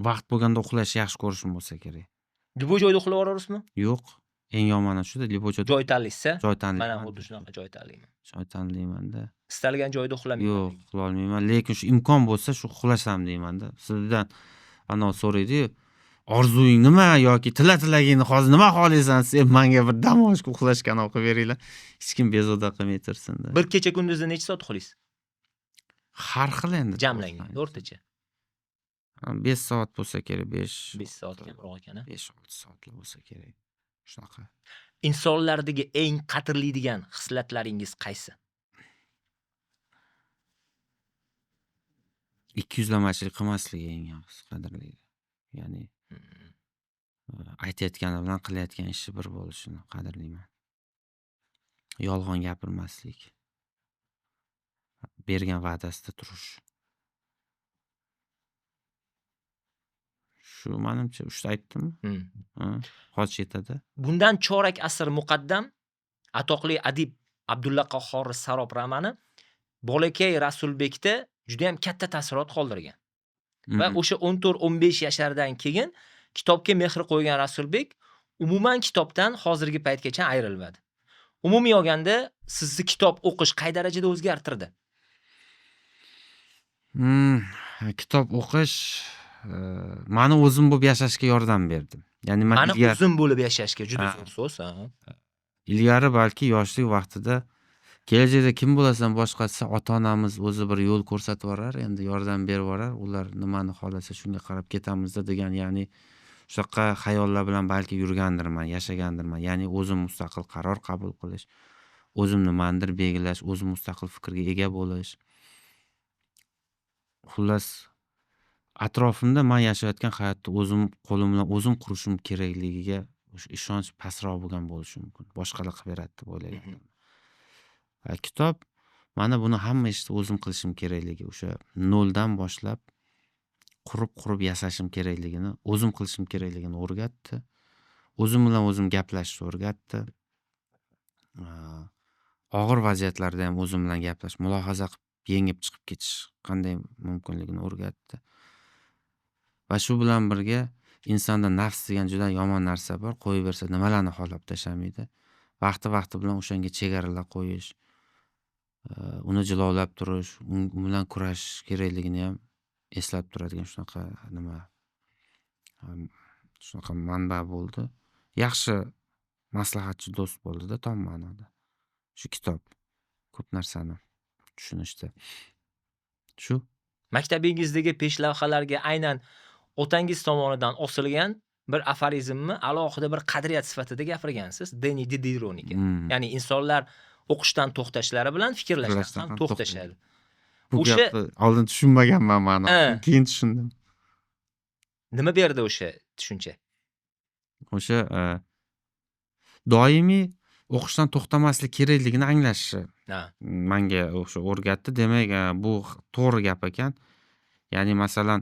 S1: vaqt bo'lganda uxlashni yaxshi ko'rishim bo'lsa kerak.
S2: Любой joyda uxlab olaverasizmi?
S1: Yo'q, eng yomoni shuda, joyda
S2: Joy tanlaysiz-a?
S1: joy
S2: Mana
S1: tanlayman.
S2: xuddi shunaqa joy tanlayman.
S1: Joy tanlayman-da.
S2: Istalgan joyda uxlamayman.
S1: Yo'q, uxlolmayman. Lekin shu imkon bo'lsa shu uxlasam deyman-da. Sizdan so'raydi-yu, orzuying nima yoki tilagingni hozir nima xohlaysan? Sen menga bir dam olishga uxlashga qilib beringlar. Hech kim bezovta qilmay tursin-da.
S2: Bir kecha kunduzda necha soat uxlaysiz?
S1: Har xil endi.
S2: Jamlang, o'rtacha.
S1: 5 soat bo'lsa kerak,
S2: 5 soat kamroq ekan-a?
S1: 5-6 soatlar bo'lsa kerak. Shunaqa.
S2: Insonlardagi eng qadrlaydigan xislatlaringiz qaysi?
S1: 200lamachilik qilmasligi eng qadrli. Ya'ni aytayotgani bilan qilayotgan ishi bir bo'lishini qadrlayman. Yolg'on gapirmaslik. Bergan va'dasida turish. Shu menimcha 3 ta aytdimmi? Hozir yetadi.
S2: Bundan chorak asr muqaddam atoqli adib Abdulla Qahhor Sarob romani bolakay Rasulbekda juda ham katta taassurot qoldirgan. Va o'sha 14-15 yashardan keyin kitobga mehr qo'ygan Rasulbek umuman kitobdan hozirgi paytgacha ayrilmadi. Umumiy olganda sizni kitob o'qish qay darajada o'zgartirdi?
S1: Kitob o'qish meni o'zim bo'lib yashashga yordam berdi. Ya'ni men
S2: o'zim bo'lib yashashga juda zo'r so'z.
S1: Ilgari balki yoshlik vaqtida kelajakda kim bo'lasan boshqasi ota-onamiz o'zi bir yo'l ko'rsatib yuborar, endi yordam berib yuborar, ular nimani xohlasa shunga qarab ketamizda degan, ya'ni shunaqa xayollar bilan balki yurgandirman, yashagandirman. Ya'ni o'zim mustaqil qaror qabul qilish, o'zim nimanidir belgilash, o'zim mustaqil fikrga ega bo'lish. Xullas atrofimda men yashayotgan hayotni o'zim qo'lim bilan o'zim qurishim kerakligiga o'sha ishonch pastroq bo'lgan bo'lishi mumkin. Boshqalar qilib beradi deb o'ylagandim. Kitob mana buni hamma ishni o'zim qilishim kerakligi, o'sha noldan boshlab qurib yasashim kerakligini, o'zim qilishim kerakligini o'rgatdi. O'zim bilan o'zim gaplashishni o'rgatdi. Og'ir vaziyatlarda ham o'zim bilan gaplash, mulohaza qilib yengib chiqib ketish qanday mumkinligini o'rgatdi. Va shu bilan birga insonda nafs degan juda yomon narsa bor, qo'yib bersa nimalarni xohlab tashamaydi. Vaqti bilan o'shanga chegaralar qo'yish, uni jilovlab turish, u bilan kurashish kerakligini ham eslab turadigan shunaqa manba bo'ldi. Yaxshi maslahatchi do'st bo'ldi-da tom ma'noda. Shu kitob ko'p narsani tushunishdi. Shu
S2: Maktabingizdagi peshlavhalarga aynan otangiz tomonidan osilgan bir aforizmni alohida bir qadriyat sifatida gapirgansiz, Deni Dideroniki. Ya'ni insonlar o'qishdan to'xtashlari bilan fikrlashdan ham to'xtashadi.
S1: O'sha oldin tushunmaganman ma'nosini, keyin tushundim.
S2: Nima berdi o'sha tushuncha?
S1: O'sha doimiy o'qishdan to'xtamaslik kerakligini anglashi menga o'sha o'rgatdi. Demak, bu to'g'ri gap ekan. Ya'ni masalan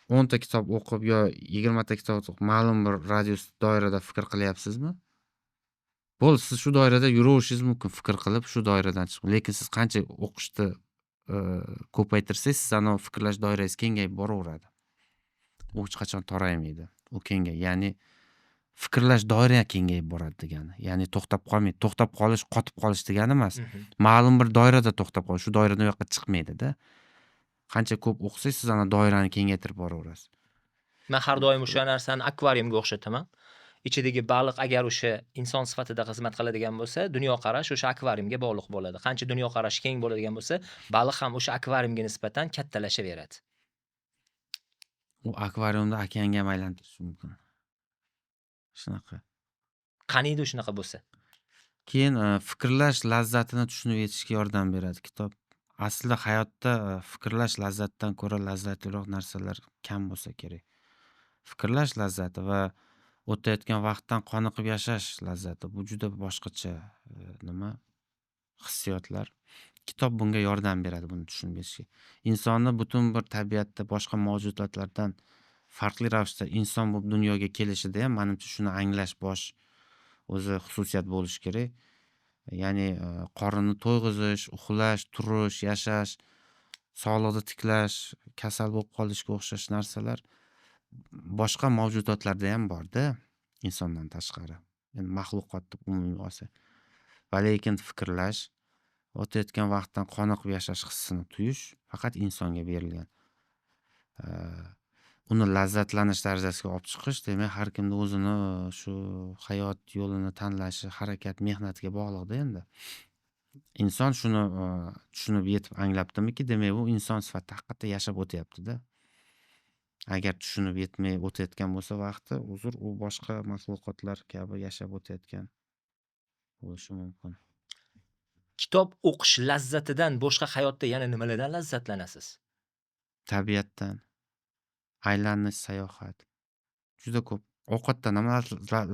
S1: 10 ta kitob o'qib yo 20 ta kitob o'qib ma'lum bir radius doirada fikr qilyapsizmi? Bo'ldi, siz shu doirada yuraverishingiz mumkin, fikr qilib shu doiradan chiqib. Lekin siz qancha o'qishni ko'paytirsangiz, siz ana fikrlash doirangiz kengayib boraveradi. U hech qachon toraymaydi. U kengayadi. Ya'ni fikrlash doira kengayib boradi degani. Ya'ni to'xtab qolmaydi. To'xtab qolish, qotib qolish degani emas. Ma'lum bir doirada to'xtab qolish, shu doiradan u yoqqa chiqmaydi-da. Qancha ko'p o'qisangiz, siz ana doirani kengaytirib boraverasiz.
S2: Men har doim o'sha narsani akvariumga o'xshataman. Ichidagi baliq agar o'sha inson sifatida xizmat qiladigan bo'lsa, dunyoqarash o'sha akvariumga bog'liq bo'ladi. Qancha dunyoqarash keng bo'ladigan bo'lsa, baliq ham o'sha akvariumga nisbatan kattalashaveradi.
S1: U akvariumda okeanga ham aylantirish mumkin. Shunaqa.
S2: Qaniydi shunaqa bo'lsa?
S1: Keyin fikrlash lazzatini tushunib yetishga yordam beradi kitob. Aslida hayotda fikrlash lazzatdan ko'ra lazzatliroq narsalar kam bo'lsa kerak. Fikrlash lazzati va o'tayotgan vaqtdan qoniqib yashash lazzati, bu juda boshqacha hissiyotlar. Kitob bunga yordam beradi, buni tushunib yetishga. Insonni butun bir tabiatda boshqa mavjudotlardan farqli ravishda inson bo'lib dunyoga kelishida ham menimcha shuni anglash o'zi xususiyat bo'lishi kerak. Ya'ni qorinni to'yg'izish, uxlash, turish, yashash, sog'liqni tiklash, kasal bo'lib qolishga o'xshash narsalar boshqa mavjudotlarda ham borda, insondan tashqari. Endi maxluqot deb umumiy olsak. Va lekin fikrlash, o'tayotgan vaqtdan qoniqib yashash hissini tuyish faqat insonga berilgan. Uni lazzatlanish darajasiga olib chiqish, demak, har kimni o'zini shu hayot yo'lini tanlashi, harakat, mehnatiga bog'liqda endi. Inson shuni tushunib yetib anglabdimiki, demak, u inson sifatida haqiqatda yashab o'tyapti-da. Agar tushunib yetmay o'tayotgan bo'lsa vaqti, uzr, u boshqa maxluqotlar kabi yashab o'tayotgan bo'lishi mumkin.
S2: Kitob o'qish lazzatidan boshqa hayotda yana nimalardan lazzatlanasiz?
S1: Tabiatdan, aylanish, sayohat. Juda ko'p. Ovqatdan ham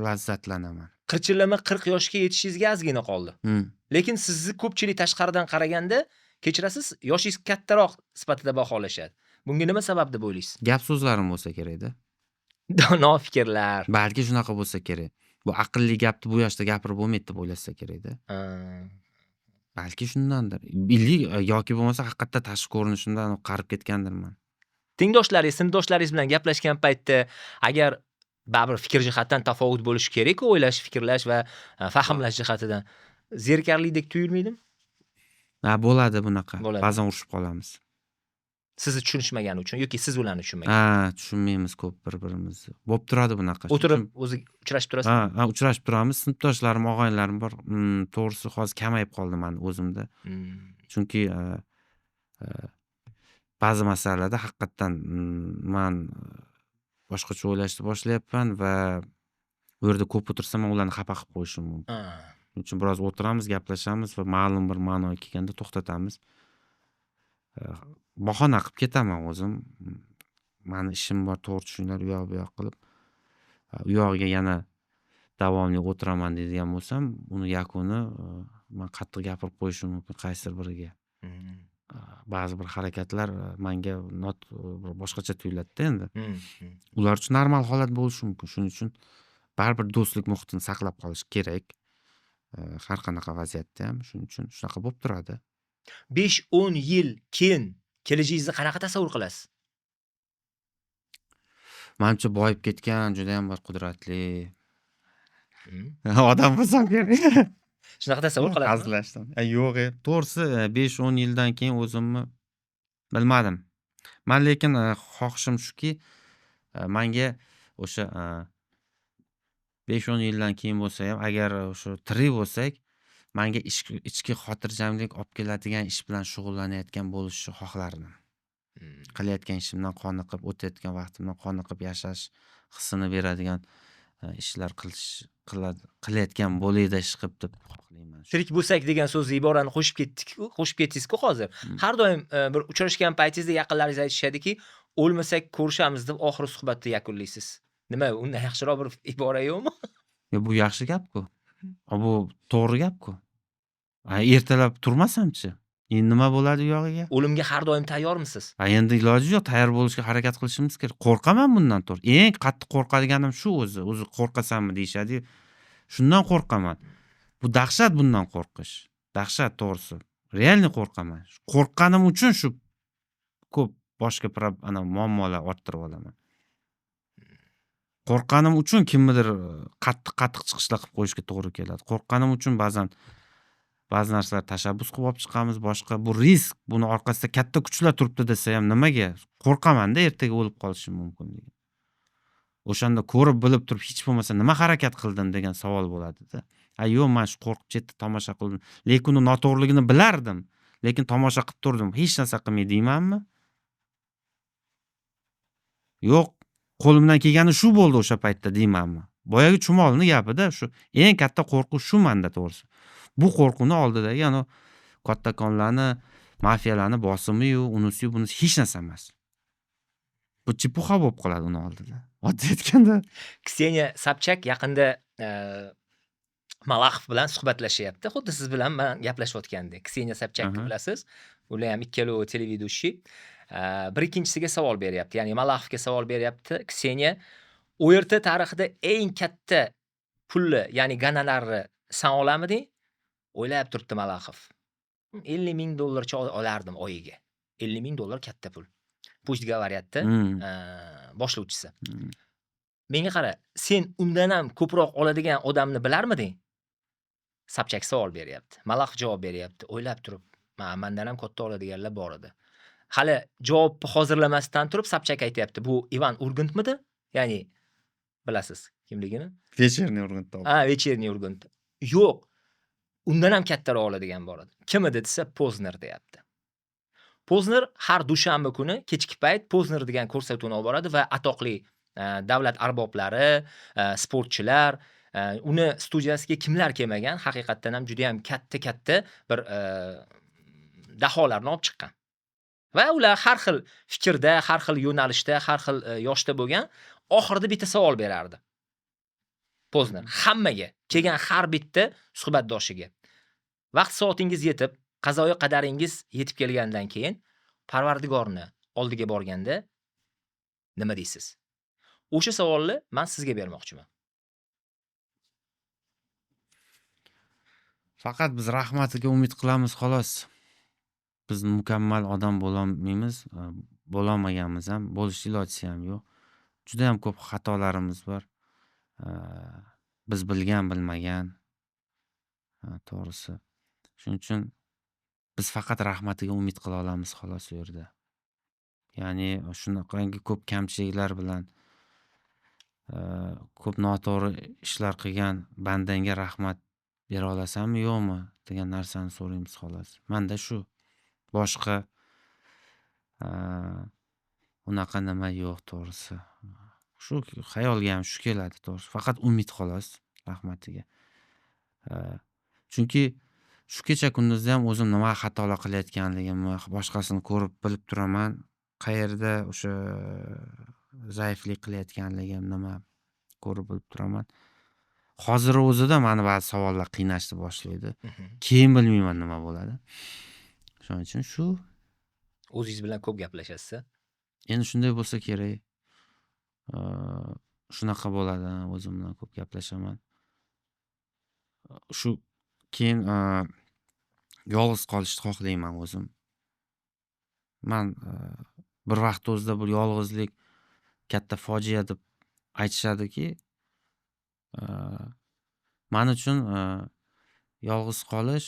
S1: lazzatlanaman.
S2: Qirchillama 40 yoshga yetishingizga ozgina qoldi. Lekin sizni ko'pchilik tashqaridan qaraganda, kechirasiz, yoshingiz kattaroq sifatida baholashadi. Bunga nima sabab deb o'ylaysiz?
S1: Gap so'zlarim bo'lsa kerak-da.
S2: Dono fikrlar.
S1: Balki shunaqa bo'lsa kerak. Bu aqlli gapni bu yoshda gapirib bo'lmaydi deb o'ylasa kerak-da. Balki shundandir. Yoki bo'lmasa haqiqatda tashqi ko'rinishimdan qarib ketgandirman.
S2: Tengdoshlaringiz, sinfdoshlaringiz bilan gaplashgan paytda agar baribir fikr jihatdan tafovut bo'lishi kerak-ku, o'ylash, fikrlash va fahmlash jihatidan. Zerikarlikdek tuyulmaydimi?
S1: Bo'ladi bunaqa.
S2: Bo'ladi.
S1: Ba'zan urushib qolamiz.
S2: Sizni tushunishmagani uchun yoki siz ularni tushunmagan.
S1: Tushunmaymiz ko'p bir-birimizni. Bo'lib turadi bunaqa.
S2: O'tirib o'zi uchrashib turasiz.
S1: Uchrashib turamiz. Sinfdoshlarim, og'aynilarim bor. To'g'risi hozir kamayib qoldi men o'zimda. Chunki ba'zi masalalarda haqiqatdan men boshqacha o'ylashni boshlayapman va u yerda ko'p o'tirsam men ularni xafa qilib qo'yishim mumkin. Shuning uchun biroz o'tiramiz, gaplashamiz va ma'lum bir ma'noga kelganda to'xtatamiz. Bahona qilib ketaman o'zim. Mani ishim bor, to'g'ri tushuninglar, u yoq bu yoq qilib. U yog'iga yana davomli o'tiraman deydigan bo'lsam, uni yakuni men qattiq gapirib qo'yishim mumkin qaysidir biriga. Ba'zi bir harakatlar menga boshqacha tuyuladi endi. Ular uchun normal holat bo'lishi mumkin. Shuning uchun baribir do'stlik muhitini saqlab qolish kerak. Har qanaqa vaziyatda ham. Shuning uchun shunaqa bo'lib turadi.
S2: 5-10 yil keyin kelajagingizni qanaqa tasavvur qilasiz?
S1: Menimcha boyib ketgan, juda ham bir qudratli odam bo'lsam kerak.
S2: Shunaqa tasavvur qilasizmi?
S1: Hazillashdim. Yo'q, to'g'risi 5-10 yildan keyin o'zimni bilmadim. Men lekin xohishim shuki, menga o'sha 5-10 yildan keyin bo'lsa ham, agar o'sha tirik bo'lsak, menga ichki xotirjamlik olib keladigan ish bilan shug'ullanayotgan bo'lishni xohlardim. Qilayotgan ishimdan qoniqib, o'tayotgan vaqtimdan qoniqib yashash hissini beradigan ishlar qilayotgan bo'lay-da ish qilib deb xohlayman.
S2: Tirik bo'lsak degan so'zni iborani qo'shib ketdingiz-ku hozir. Har doim bir uchrashgan paytingizda yaqinlaringiz aytishadiki, o'lmasak ko'rishamiz deb oxir suhbatni yakunlaysiz. Nima, undan yaxshiroq bir ibora yo'qmi?
S1: Bu yaxshi gap-ku. Bu to'g'ri gap-ku. Ertalab turmasamchi? Endi nima bo'ladi u yog'iga?
S2: O'limga har doim tayyormisiz?
S1: Endi iloji yo'q, tayyor bo'lishga harakat qilishimiz kerak. Qo'rqaman bundan to'g'ri. Eng qattiq qo'rqadiganim shu o'zi. O'zi qo'rqasanmi deyshadi. Shundan qo'rqaman. Bu dahshat bundan qo'rqish. Dahshat to'g'risi. Realni qo'rqaman. Qo'rqqanim uchun shu ko'p boshqa muammolar orttirib olaman. Qo'rqqanim uchun kimnidir qattiq chiqishlar qilib qo'yishga to'g'ri keladi. Qo'rqqanim uchun ba'zi narsalar tashabbus qilib olib chiqamiz, boshqa bu risk, buni orqasida katta kuchlar turibdi desa ham nimaga? Qo'rqaman-da, ertaga o'lib qolishim mumkin degan. O'shanda ko'rib bilib turib hech bo'lmasa nima harakat qildim degan savol bo'ladi-da. Yo'q, men shu qo'rqib chetda tomosha qildim. Lekin uni noto'g'riligini bilardim, lekin tomosha qilib turdim. Hech narsa qilmay deymanmi? Yo'q, qo'limdan kelgani shu bo'ldi o'sha paytda deymanmi? Boyagi chumolni gapida shu eng katta qo'rquv shu menda to'g'risi. Bu qo'rquvni oldidagi kattakonlarni, mafiyalarni bosimi-yu, unisi bunisi hech narsa emas. Bu chipuxa bo'lib qoladi uni oldida. Oddiy aytganda,
S2: Kseniya Sobchak yaqinda Malaxov bilan suhbatlashyapti. Xuddi siz bilan men gaplashayotgandek. Kseniya Sobchakni bilasiz. Ular ham ikkalovi televidushchi. Bir ikkinchisiga savol beryapti. Ya'ni Malaxovga savol beryapti. Kseniya ORT tarixida eng katta pulli, ya'ni gonorarni san olamiding? o'ylab turibdi Malaxov. 50 ming dollarcha olardim oyiga. 50 ming dollar katta pul. Push говорятda boshlovchisi. Menga qara, sen undan ham ko'proq oladigan odamni bilarmiding? Sapchak savol beryapti. Malaxov javob beryapti. O'ylab turib, mendan ham katta oladiganlar bor edi. Hali javobni hozirlamasdan turib Sapchak aytayapti. Bu Ivan Urgentmidi? Ya'ni bilasiz kimligini?
S1: Вечерний Urgentda.
S2: Вечерний Urgent. Yo'q. Undan ham kattaroq oladigan bor edi. Kim edi desa Pozner deyapti. Pozner har dushanba kuni kechki payt Pozner degan ko'rsatuvni olib boradi va atoqli davlat arboblari, sportchilar, uni studiyasiga kimlar kelmagan, haqiqatdan ham juda ham katta bir daholarni olib chiqqan. Va ular har xil fikrda, har xil yo'nalishda, har xil yoshda bo'lgan, oxirida bitta savol berardi. Pozner hammaga, kelgan har bitta suhbatdoshiga. Vaqt soatingiz yetib, qazoyi qadaringiz yetib kelgandan keyin Parvardigorni oldiga borganda nima deysiz? O'sha savolni men sizga bermoqchiman.
S1: Faqat biz rahmatiga umid qilamiz xolos. Biz mukammal odam bo'lolmaymiz, bo'lolmaganmiz ham, bo'lish ilojisi ham yo'q. Juda ham ko'p xatolarimiz bor. Biz bilgan, bilmagan. To'g'risi. Shuning uchun biz faqat rahmatiga umid qila olamiz xolos u yerda. Ya'ni shunaqangi ko'p kamchiliklar bilan ko'p noto'g'ri ishlar qilgan bandanga rahmat bera olasanmi, yo'qmi degan narsani so'raymiz xolos. Menda shu boshqa unaqa nima yo'q to'g'risi. Shu xayolga ham shu keladi to'g'risi. Faqat umid xolos rahmatiga. Chunki shu kecha kunduzda ham o'zim nima xatolar qilayotganligimni, boshqasini ko'rib bilib turaman. Qayerda o'sha zaiflik qilayotganligim nima ko'rib bilib turaman. Hozir o'zida meni ba'zi savollar qiynashni boshlaydi. Keyin bilmayman nima bo'ladi. Shuning uchun shu
S2: o'zingiz bilan ko'p gaplashasiz.
S1: Endi shunday bo'lsa kerak. Shunaqa bo'ladi, o'zim bilan ko'p gaplashaman. Shu keyin yolg'iz qolishni xohlayman o'zim. Men bir vaqt o'zida bu yolg'izlik katta fojia deb aytishadiki, men uchun yolg'iz qolish,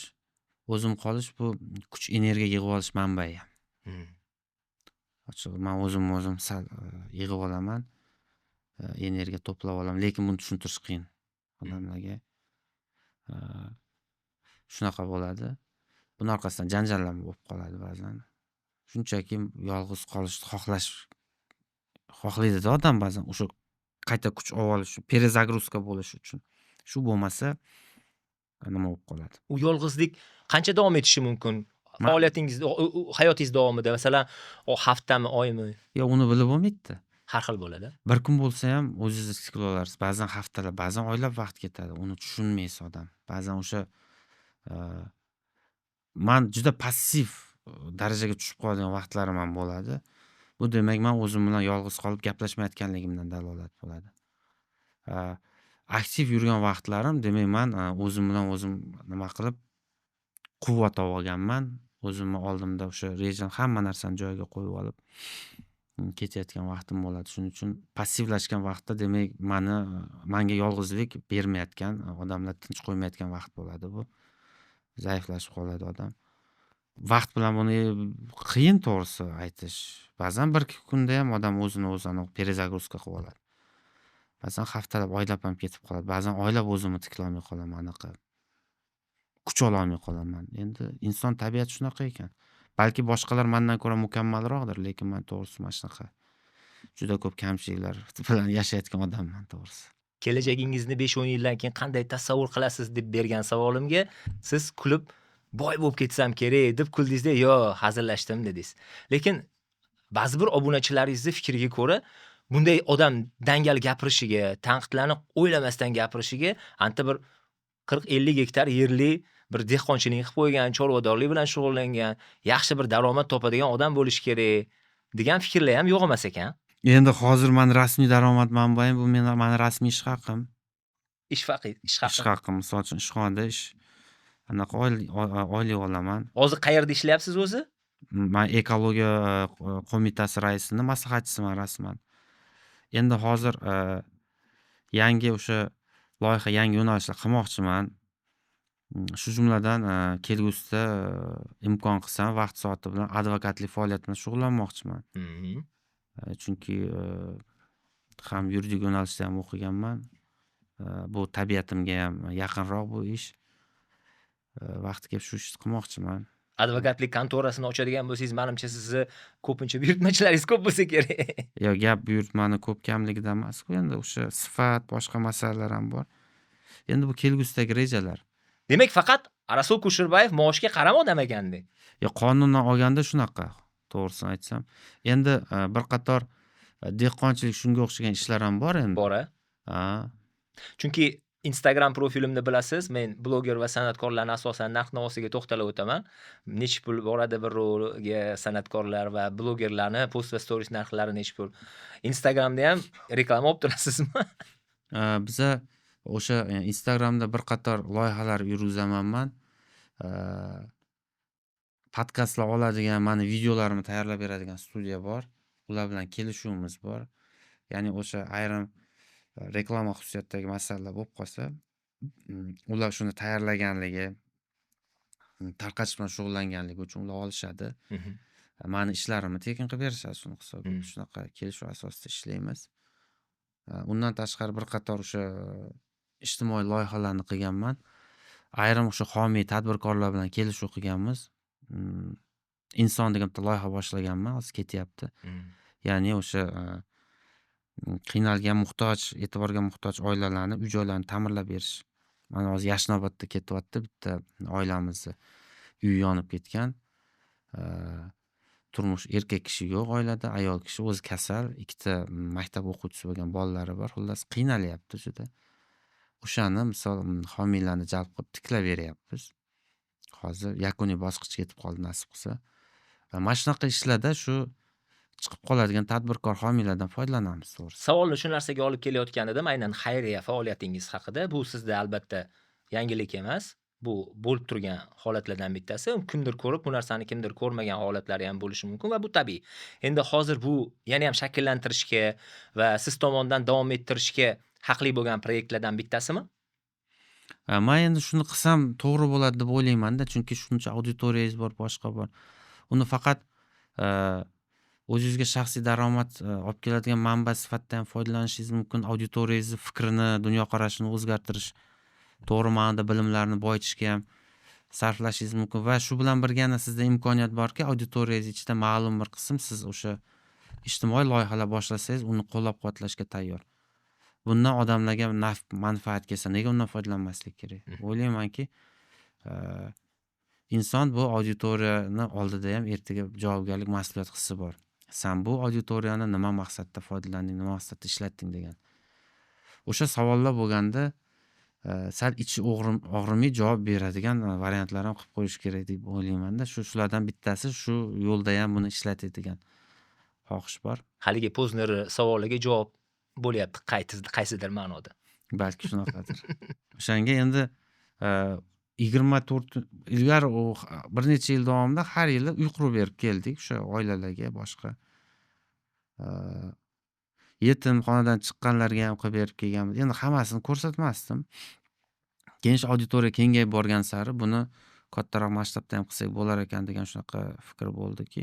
S1: o'zim qolish bu kuch energiya yig'ib olish manbai. Men o'zim sal yig'ib olaman, energiya to'plab olaman, lekin buni tushuntirish qiyin odamlarga. Shunaqa bo'ladi. Buning orqasidan janjallar bo'lib qoladi ba'zan. Shunchaki yolg'iz qolishni xohlaydi odam ba'zan, o'sha qayta kuch olib olish, perezagruska bo'lish uchun. Shu bo'lmasa nima bo'lib qoladi?
S2: U yolg'izlik qancha davom etishi mumkin? Faoliyatingizda, hayotingiz davomida, masalan, haftami, oymi?
S1: Yo'q, uni bilib bo'lmaydi.
S2: Har xil bo'ladi.
S1: Bir kun bo'lsa ham o'zingiz his qila olasiz. Ba'zan haftalar, ba'zan oylab vaqt ketadi. Uni tushunmaysiz odam. Ba'zan o'sha men juda passiv darajaga tushib qoladigan vaqtlarim ham bo'ladi. Bu demak, men o'zim bilan yolg'iz qolib gaplashmayotganligimdan dalolat bo'ladi. Aktiv yurgan vaqtlarim, demak, men o'zim bilan o'zim nima qilib quvvat olganman. O'zimni oldimda o'sha rejani hamma narsani joyiga qo'yib olib ketayotgan vaqtim bo'ladi. Shuning uchun passivlashgan vaqtda, demak, menga yolg'izlik bermayotgan, odamlar tinch qo'ymayotgan vaqt bo'ladi bu. Zaiflashib qoladi odam. Vaqt bilan buni qiyin to'g'risi aytish. Ba'zan bir kunda ham odam o'zini perezagruska qilib oladi. Ba'zan haftalab, oylab ham ketib qoladi. Ba'zan oylab o'zimni tiklolmay qolaman, anaqa. Kuch ola olmay qolaman. Endi inson tabiati shunaqa ekan. Balki boshqalar mendan ko'ra mukammalroqdir, lekin men to'g'risi mana shunaqa juda ko'p kamchiliklar bilan yashayotgan odamman to'g'risi.
S2: Kelajagingizni 5-10 yildan keyin qanday tasavvur qilasiz deb bergan savolimga siz kulib, boy bo'lib ketsam kerak deb kuldingizda, yo'q, hazillashdim dedingiz. Lekin ba'zi bir obunachilaringizni fikriga ko'ra, bunday odam dangal gapirishiga, tanqidlarni o'ylamasdan gapirishiga, anta bir 40-50 gektar yerli bir dehqonchilik qilib qo'ygan, chorvadorlik bilan shug'ullangan, yaxshi bir daromad topadigan odam bo'lish kerak degan fikrlar ham yo'q emas ekan.
S1: Endi hozir men rasmiy daromad manbaim bu meni rasmiy ish haqim.
S2: Ish haqi.
S1: Ish haqim, misol uchun ishxonada anaqa oylik olaman.
S2: Hozir qayerda ishlayapsiz o'zi?
S1: Men ekologiya qo'mitasi raisining maslahatchisiman rasman. Endi hozir yangi o'sha loyiha, yangi yo'nalishlar qilmoqchiman. Shu jumladan kelgusida imkon qilsam vaqt soati bilan advokatlik faoliyati bilan shug'ullanmoqchiman. Chunki ham yuridik yo'nalishda ham o'qiganman. Bu tabiatimga ham yaqinroq bu ish. Vaqti kelib shu ishni qilmoqchiman.
S2: Advokatlik kontorasini ochadigan bo'lsangiz, menimcha sizni ko'pincha buyurtmachilaringiz ko'p bo'lsa kerak.
S1: Yo, gap buyurtmani ko'p kamligidan emas-ku, endi o'sha sifat, boshqa masalalar ham bor. Endi bu kelgusidagi rejalar.
S2: Demak, faqat Rasul Kusherbayev maoshga qarama odam ekanda.
S1: Yo, qonundan olganda shunaqa, to'g'risini aytsam. Endi bir qator dehqonchilik shunga o'xshagan ishlar ham bor endi.
S2: Bor-a?
S1: Ha.
S2: Chunki Instagram profilimni bilasiz, men bloger va san'atkorlarning asosan narx-navosiga to'xtalib o'taman. Necha pul boradi bir rolga san'atkorlar va blogerlarni post va stories narxlari necha pul. Instagramda ham reklama olib turasizmi?
S1: Biza o'sha Instagramda bir qator loyihalar yurgizaman men. Podkastlar oladigan, meni videolarimni tayyorlab beradigan studiya bor. Ular bilan kelishuvimiz bor. Ya'ni o'sha ayrim reklama xususiyatidagi masalalar bo'lib qolsa, ular shuni tayyorlaganligi, tarqatish bilan shug'ullanganligi uchun ular olishadi. Meni ishlarimni tekin qilib berishadi shuni hisobiga. Shunaqa kelishuv asosida ishlaymiz. Undan tashqari bir qator o'sha ijtimoiy loyihalarni qilganman. Ayrim o'sha homiy tadbirkorlar bilan kelishuv qilganmiz. Inson degan bitta loyiha boshlaganman, hozir ketyapti. Ya'ni o'sha qiynalgan, muhtoj, e'tiborga muhtoj oilalarni uy-joylarini ta'mirlab berish. Mana hozir Yashnobodda ketyapti bitta oilamizni uyi yonib ketgan. Turmush erkak kishi yo'q oilada, ayol kishi o'zi kasal, ikkita maktab o'quvchisi bo'lgan bolalari bor. Xullas qiynalyapti juda. O'shani misol homiylarni jalb qilib tiklab beryapmiz. Hozir yakuniy bosqichga yetib qoldi nasib qilsa. Va mana shunaqa ishlarda shu chiqib qoladigan tadbirkor homiylardan foydalanamiz, to'g'risi.
S2: Savolni shu narsaga olib kelayotgan edim, aynan xayriya faoliyatingiz haqida. Bu sizda albatta yangilik emas. Bu bo'lib turgan holatlardan bittasi. Kimdir ko'rib, bu narsani kimdir ko'rmagan holatlari ham bo'lishi mumkin va bu tabiiy. Endi hozir bu yana ham shakllantirishga va siz tomonidan davom ettirishga haqli bo'lgan proyektlardan bittasimi?
S1: Men endi shuni qilsam to'g'ri bo'ladi deb o'ylayman-da, chunki shuncha auditoriyangiz bor, boshqa bor. Uni faqat o'zingizga shaxsiy daromad olib keladigan manba sifatida ham foydalanishingiz mumkin. Auditoriyangizni fikrini, dunyoqarashini o'zgartirish, to'g'ri ma'noda bilimlarni boyitishga ham sarflashingiz mumkin va shu bilan birga sizda imkoniyat borki, auditoriyangiz ichida ma'lum bir qism siz o'sha ijtimoiy loyihalar boshlasangiz, uni qo'llab-quvvatlashga tayyor. Bundan odamlarga manfaat kelsa, nega undan foydalanmaslik kerak? O'ylaymanki, inson bu auditoriyani oldida ham ertaga javobgarlik, mas'uliyat hissi bor. Sen bu auditoriyani nima maqsadda foydalanding, nima maqsadda ishlatding degan. O'sha savollar bo'lganda sal ichi og'rimay javob beradigan variantlar ham qilib qo'yish kerak deb o'ylayman-da. Shulardan bittasi shu yo'lda ham buni ishlatadigan xohish bor.
S2: Haligi Pozner savoliga javob bo'lyapti qaysidir ma'noda.
S1: Balki shunaqadir. O'shanga endi 24 ilgari bir necha yil davomida har yili uy qurib berib keldik o'sha oilalarga, boshqa yetimxonadan chiqqanlarga ham qilib berib kelganmiz. Endi hammasini ko'rsatmasdim. Keyin auditoriya kengayib borgan sari buni kattaroq masshtabda ham qilsak bo'lar ekan degan shunaqa fikr bo'ldiki,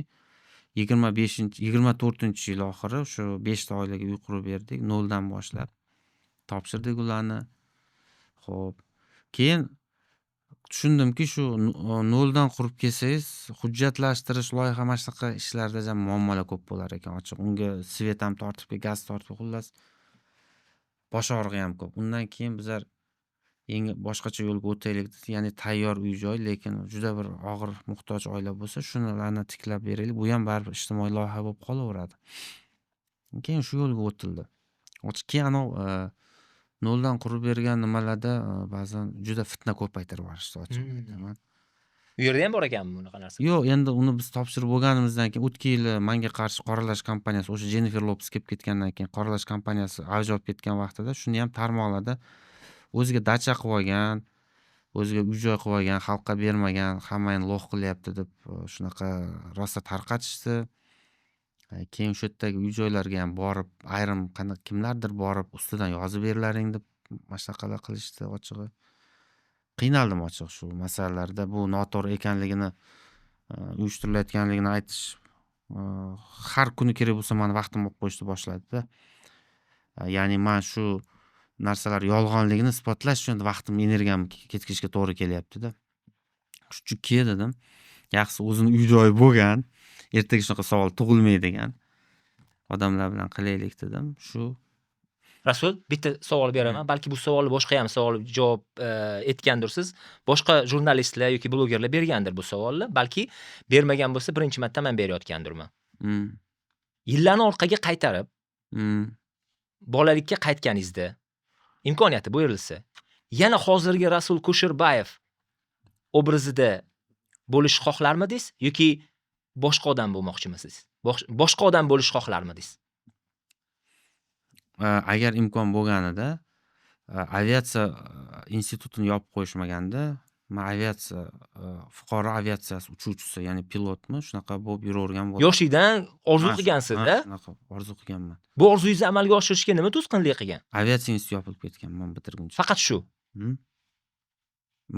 S1: 24-yil oxiri shu 5 ta oilaga uy qurib berdik, noldan boshlab topshirdik ularni. Xo'p, keyin tushundimki, shu noldan qurib kelsangiz, hujjatlashtirish, loyiha mana shunaqa ishlarda ham muammolar ko'p bo'lar ekan. Ochiq, unga svet ham tortib, gaz tortib, xullas bosh og'rig'i ham ko'p. Undan keyin bizlar yangi boshqacha yo'lga o'taylik, ya'ni tayyor uy-joy, lekin juda bir og'ir muhtoj oila bo'lsa, shularni tiklab beraylik. Bu ham baribir ijtimoiy loyiha bo'lib qolaveradi. Keyin shu yo'lga o'tildi. Keyin anov noldan qurib bergan nimalarda ba'zan juda fitna ko'paytirib yuborishdi, ochiq aytaman.
S2: U yerda ham bor ekanmi bunaqa narsa?
S1: Yo'q, endi uni biz topshirib bo'lganimizdan keyin o'tgan yili menga qarshi qoralash kampaniyasi, o'sha Jennifer Lopez kelib ketgandan keyin qoralash kampaniyasi avj olib ketgan vaqtida shuni ham tarmoqlarda o'ziga dacha qilib olgan, o'ziga uy-joy qilib olgan, xalqqa bermagan, hammani lo'q qilyapti deb shunaqa rosa tarqatishdi. Keyin o'sha yerdagi uy-joylarga ham borib, ayrim kimlardir borib ustidan yozib berilaring deb mana shunaqalar qilishdi ochig'i. Qiynaldim ochiq shu masalalarda. Bu noto'g'ri ekanligini, uyushtirilayotganligini aytish har kuni kerak bo'lsa mani vaqtim olib qo'yishni boshladida. Ya'ni men shu narsalar yolg'onligini isbotlash uchun vaqtim, energiyamni ketkazishga to'g'ri kelyapti-da. Chunki dedim, yaxshisi o'zini uy-joyi bo'lgan, ertaga shunaqa savol tug'ilmaydigan odamlar bilan qilaylik dedim. Shu
S2: Rasul, bitta savol beraman. Balki bu savolni boshqa ham savol javob etgandirsiz. Boshqa jurnalistlar yoki blogerlar bergandir bu savolni. Balki bermagan bo'lsa, birinchi marta men berayotgandirman. Yillarni orqaga qaytarib, bolalikka qaytganingizda imkoniyati berilsa, yana hozirgi Rasul Kusherbayev obrazida bo'lish xohlarmidingiz yoki boshqa odam bo'lmoqchimisiz? Boshqa odam bo'lish xohlarmidingiz?
S1: Agar imkon bo'lganida aviatsiya institutini yopib qo'yishmaganda, men aviatsiya fuqaro aviatsiyasi uchuvchisi, ya'ni pilotmi, shunaqa bo'lib yuravergan bo'ldim.
S2: Yoshlikdan orzu qilgansiz-da?
S1: Shunaqa orzu qilganman.
S2: Bu orzungizni amalga oshirishga nima to'sqinlik qilgan?
S1: Aviatsiya instituti yopilib ketganman bitirguncha.
S2: Faqat shu.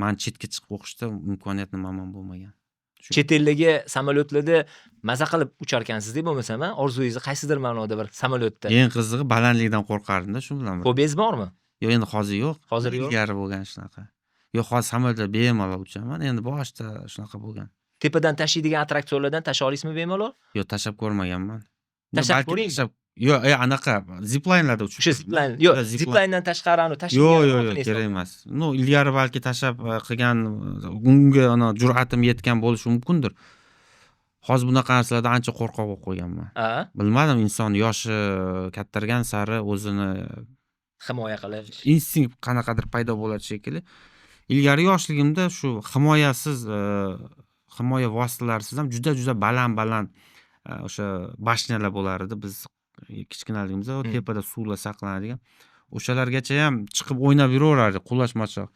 S1: Men chetga chiqib o'qishda imkoniyat nimam bo'lmagan.
S2: Chet eldagi samolyotlarda maza qilib uchar ekansiz deb bo'lmasa, men orzungizni qaysidir ma'noda bir samolyotda.
S1: Eng qizig'i balandlikdan qo'rqardim-da, shu bilan.
S2: Fobiyaz bormi?
S1: Yo'q, endi hozir yo'q.
S2: Hozir yo'q.
S1: Ilgari bo'lgan shunaqa. Yo'q, hozir samolyotda bemalol uchaman. Endi boshida shunaqa bo'lgan.
S2: Tepadan tashlaydigan attraksionlardan tasha olasizmi bemalol?
S1: Yo'q, tashab ko'rmaganman.
S2: Tashab ko'ring.
S1: Yo'q, anaqa ziplaynlarda uchib.
S2: O'sha zipline. Yo'q, ziplayndan tashqari uni tashlaydigan.
S1: Yo'q, kerak emas. Ilgari balki tashab qilgan, unga jur'atim yetgan bo'lishi mumkindir. Hozir bunaqa narsalardan ancha qo'rqoq bo'lib qo'yganman. Bilmadim, inson yoshi kattargan sari o'zini
S2: himoya qilish,
S1: instinkt qanaqadir paydo bo'ladi shekilli. Ilgari yoshligimda shu himoyasiz, himoya vositalarisiz ham juda baland o'sha bashnalar bo'lar edi. Biz kichkinaligimizda tepada suvlar saqlanadigan. O'shalargacha ham chiqib o'ynab yuraverardik, qulash-machoq.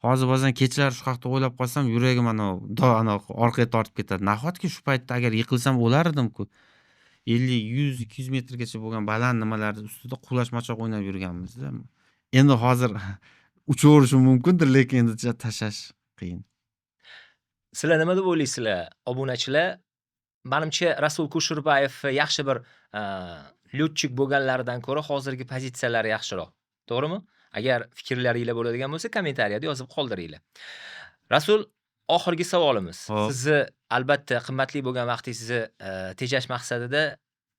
S1: Hozir ba'zan kechalar shu haqda o'ylab qolsam, yuragim orqaga tortib ketadi. Nahotki shu paytda agar yiqilsam o'lar edim-ku. 50, 100, 200 metrgacha bo'lgan baland nimalar ustida qulash-machoq o'ynab yurganmiz-da. Endi hozir uchaverishim mumkindir, lekin endi tashlash qiyin.
S2: Sizlar nima deb o'ylaysizlar, obunachilar? Menimcha Rasul Kusherbayev yaxshi bir lyotchik bo'lganlaridan ko'ra hozirgi pozitsiyalari yaxshiroq. To'g'rimi? Agar fikrlaringizlar bo'ladigan bo'lsa, kommentariyada yozib qoldiringlar. Rasul, oxirgi savolimiz. Sizni albatta qimmatli bo'lgan vaqtingizni tejash maqsadida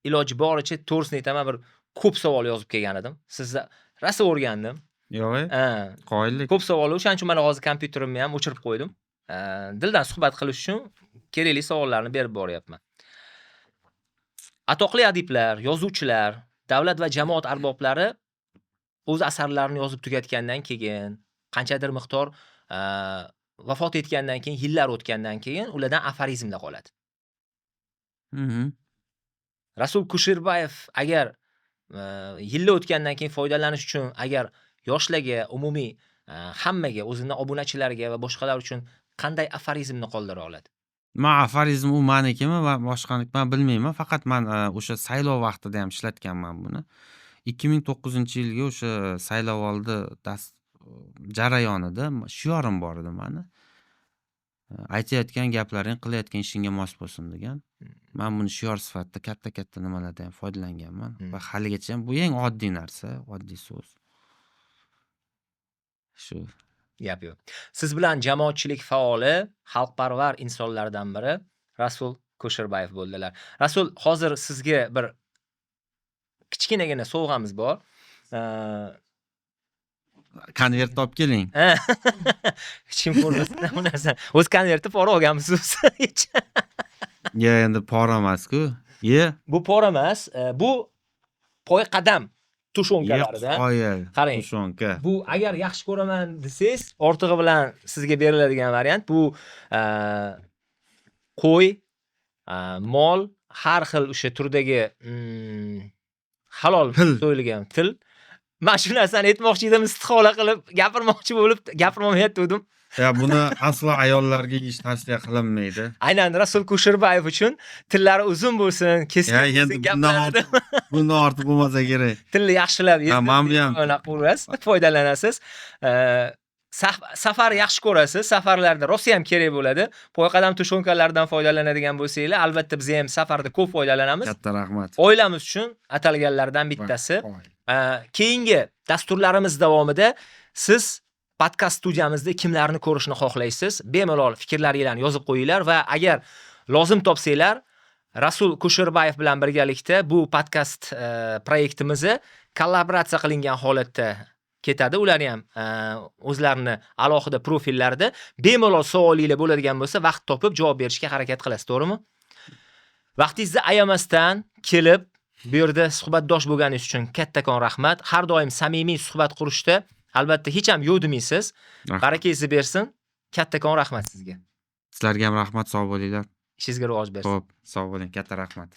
S2: iloji boricha to'g'risini aytaman, bir ko'p savol yozib kelgan edim. Sizni rosa o'rgandim.
S1: Yo'q, qoyillik.
S2: Ko'p savol, o'shaning uchun men hozir kompyuterimni ham o'chirib qo'ydim. Dildan suhbat qilish uchun kerakli savollarni berib boryapman. Atoqli adiblar, yozuvchilar, davlat va jamoat arboblari o'z asarlarini yozib tugatgandan keyin, qanchadir miqdor vafot etgandan keyin, yillar o'tgandan keyin ulardan aforizmlar qoladi. Rasul Kusherbayev agar yillar o'tgandan keyin foydalanish uchun agar yoshlarga, umumiy hammaga, o'zining obunachilariga va boshqalar uchun qanday aforizmni qoldira oladi?
S1: Men aforizm u menikimi va boshqaniki men bilmayman. Faqat men o'sha saylov vaqtida ham ishlatganman buni. 2009-yilgi o'sha saylovoldi jarayonida shiorim bor edi meni. Aytayotgan gaplaring qilayotgan ishingga mos bo'lsin degan. Men buni shior sifatida katta nimalardan ham foydalanganman va haligacha ham bu eng oddiy narsa, oddiy so'z. Shu
S2: gap yo'q. Siz bilan jamoatchilik faoli, xalqparvar insonlardan biri Rasul Kusherbayev bo'ldilar. Rasul, hozir sizga bir kichkinagina sovg'amiz bor.
S1: Konvert olib keling.
S2: Kim ko'rmasin bu narsa. O'z konvertni pora olganmisiz?
S1: Yo, endi pora emas-ku.
S2: Bu pora emas, bu poy qadam tushonkalarida.
S1: Qarang, tushonka.
S2: Bu agar yaxshi ko'raman desangiz, ortig'i bilan sizga beriladigan variant bu qo'y, mol, har xil o'sha turdagi halol so'yilgan til. Men shu narsani aytmoqchi edim, istihola qilib gapirmoqchi bo'lib gapirmayotgandim.
S1: Ya buni aslo ayollarga yeyish tavsiya qilinmaydi.
S2: Aynan Rasul Kusherbayev uchun tillari uzun bo'lsin, keskin
S1: Ya
S2: bo'lsin
S1: endi
S2: gaplarida
S1: bundan ortiq bo'lmasa kerak.
S2: tilni yaxshilab
S1: mana bu ham
S2: foydalanasiz. Safar yaxshi ko'rasiz, safarlarda rosa ham kerak bo'ladi. Poyqadam tushunkalardan foydalanadigan bo'lsanglar, albatta biz ham safarda ko'p foydalanamiz.
S1: Katta rahmat.
S2: Oilamiz uchun atalganlardan bittasi. Keyingi dasturlarimiz davomida siz podkast studiyamizda kimlarni ko'rishni xohlaysiz? Bemalol fikrlaringizni yozib qo'yinglar va agar lozim topsanglar, Rasul Kusherbayev bilan birgalikda bu podkast proyektimizni kollaboratsiya qilingan holatda ketadi. Ularni ham o'zlarini alohida profillarida bemalol savolinglar bo'ladigan bo'lsa, vaqt topib javob berishga harakat qilasiz, to'g'rimi? Vaqtingizni ayamasdan kelib bu yerda suhbatdosh bo'lganingiz uchun kattakon rahmat. Har doim samimiy suhbat qurishda albatta hech ham yo'dimisiz. Barakangizni bersin. Kattakon rahmat sizga.
S1: Sizlarga ham rahmat, sog' bo'linglar.
S2: Ishingizga rivoj bersin.
S1: Xo'p, sog' bo'ling. Katta rahmat.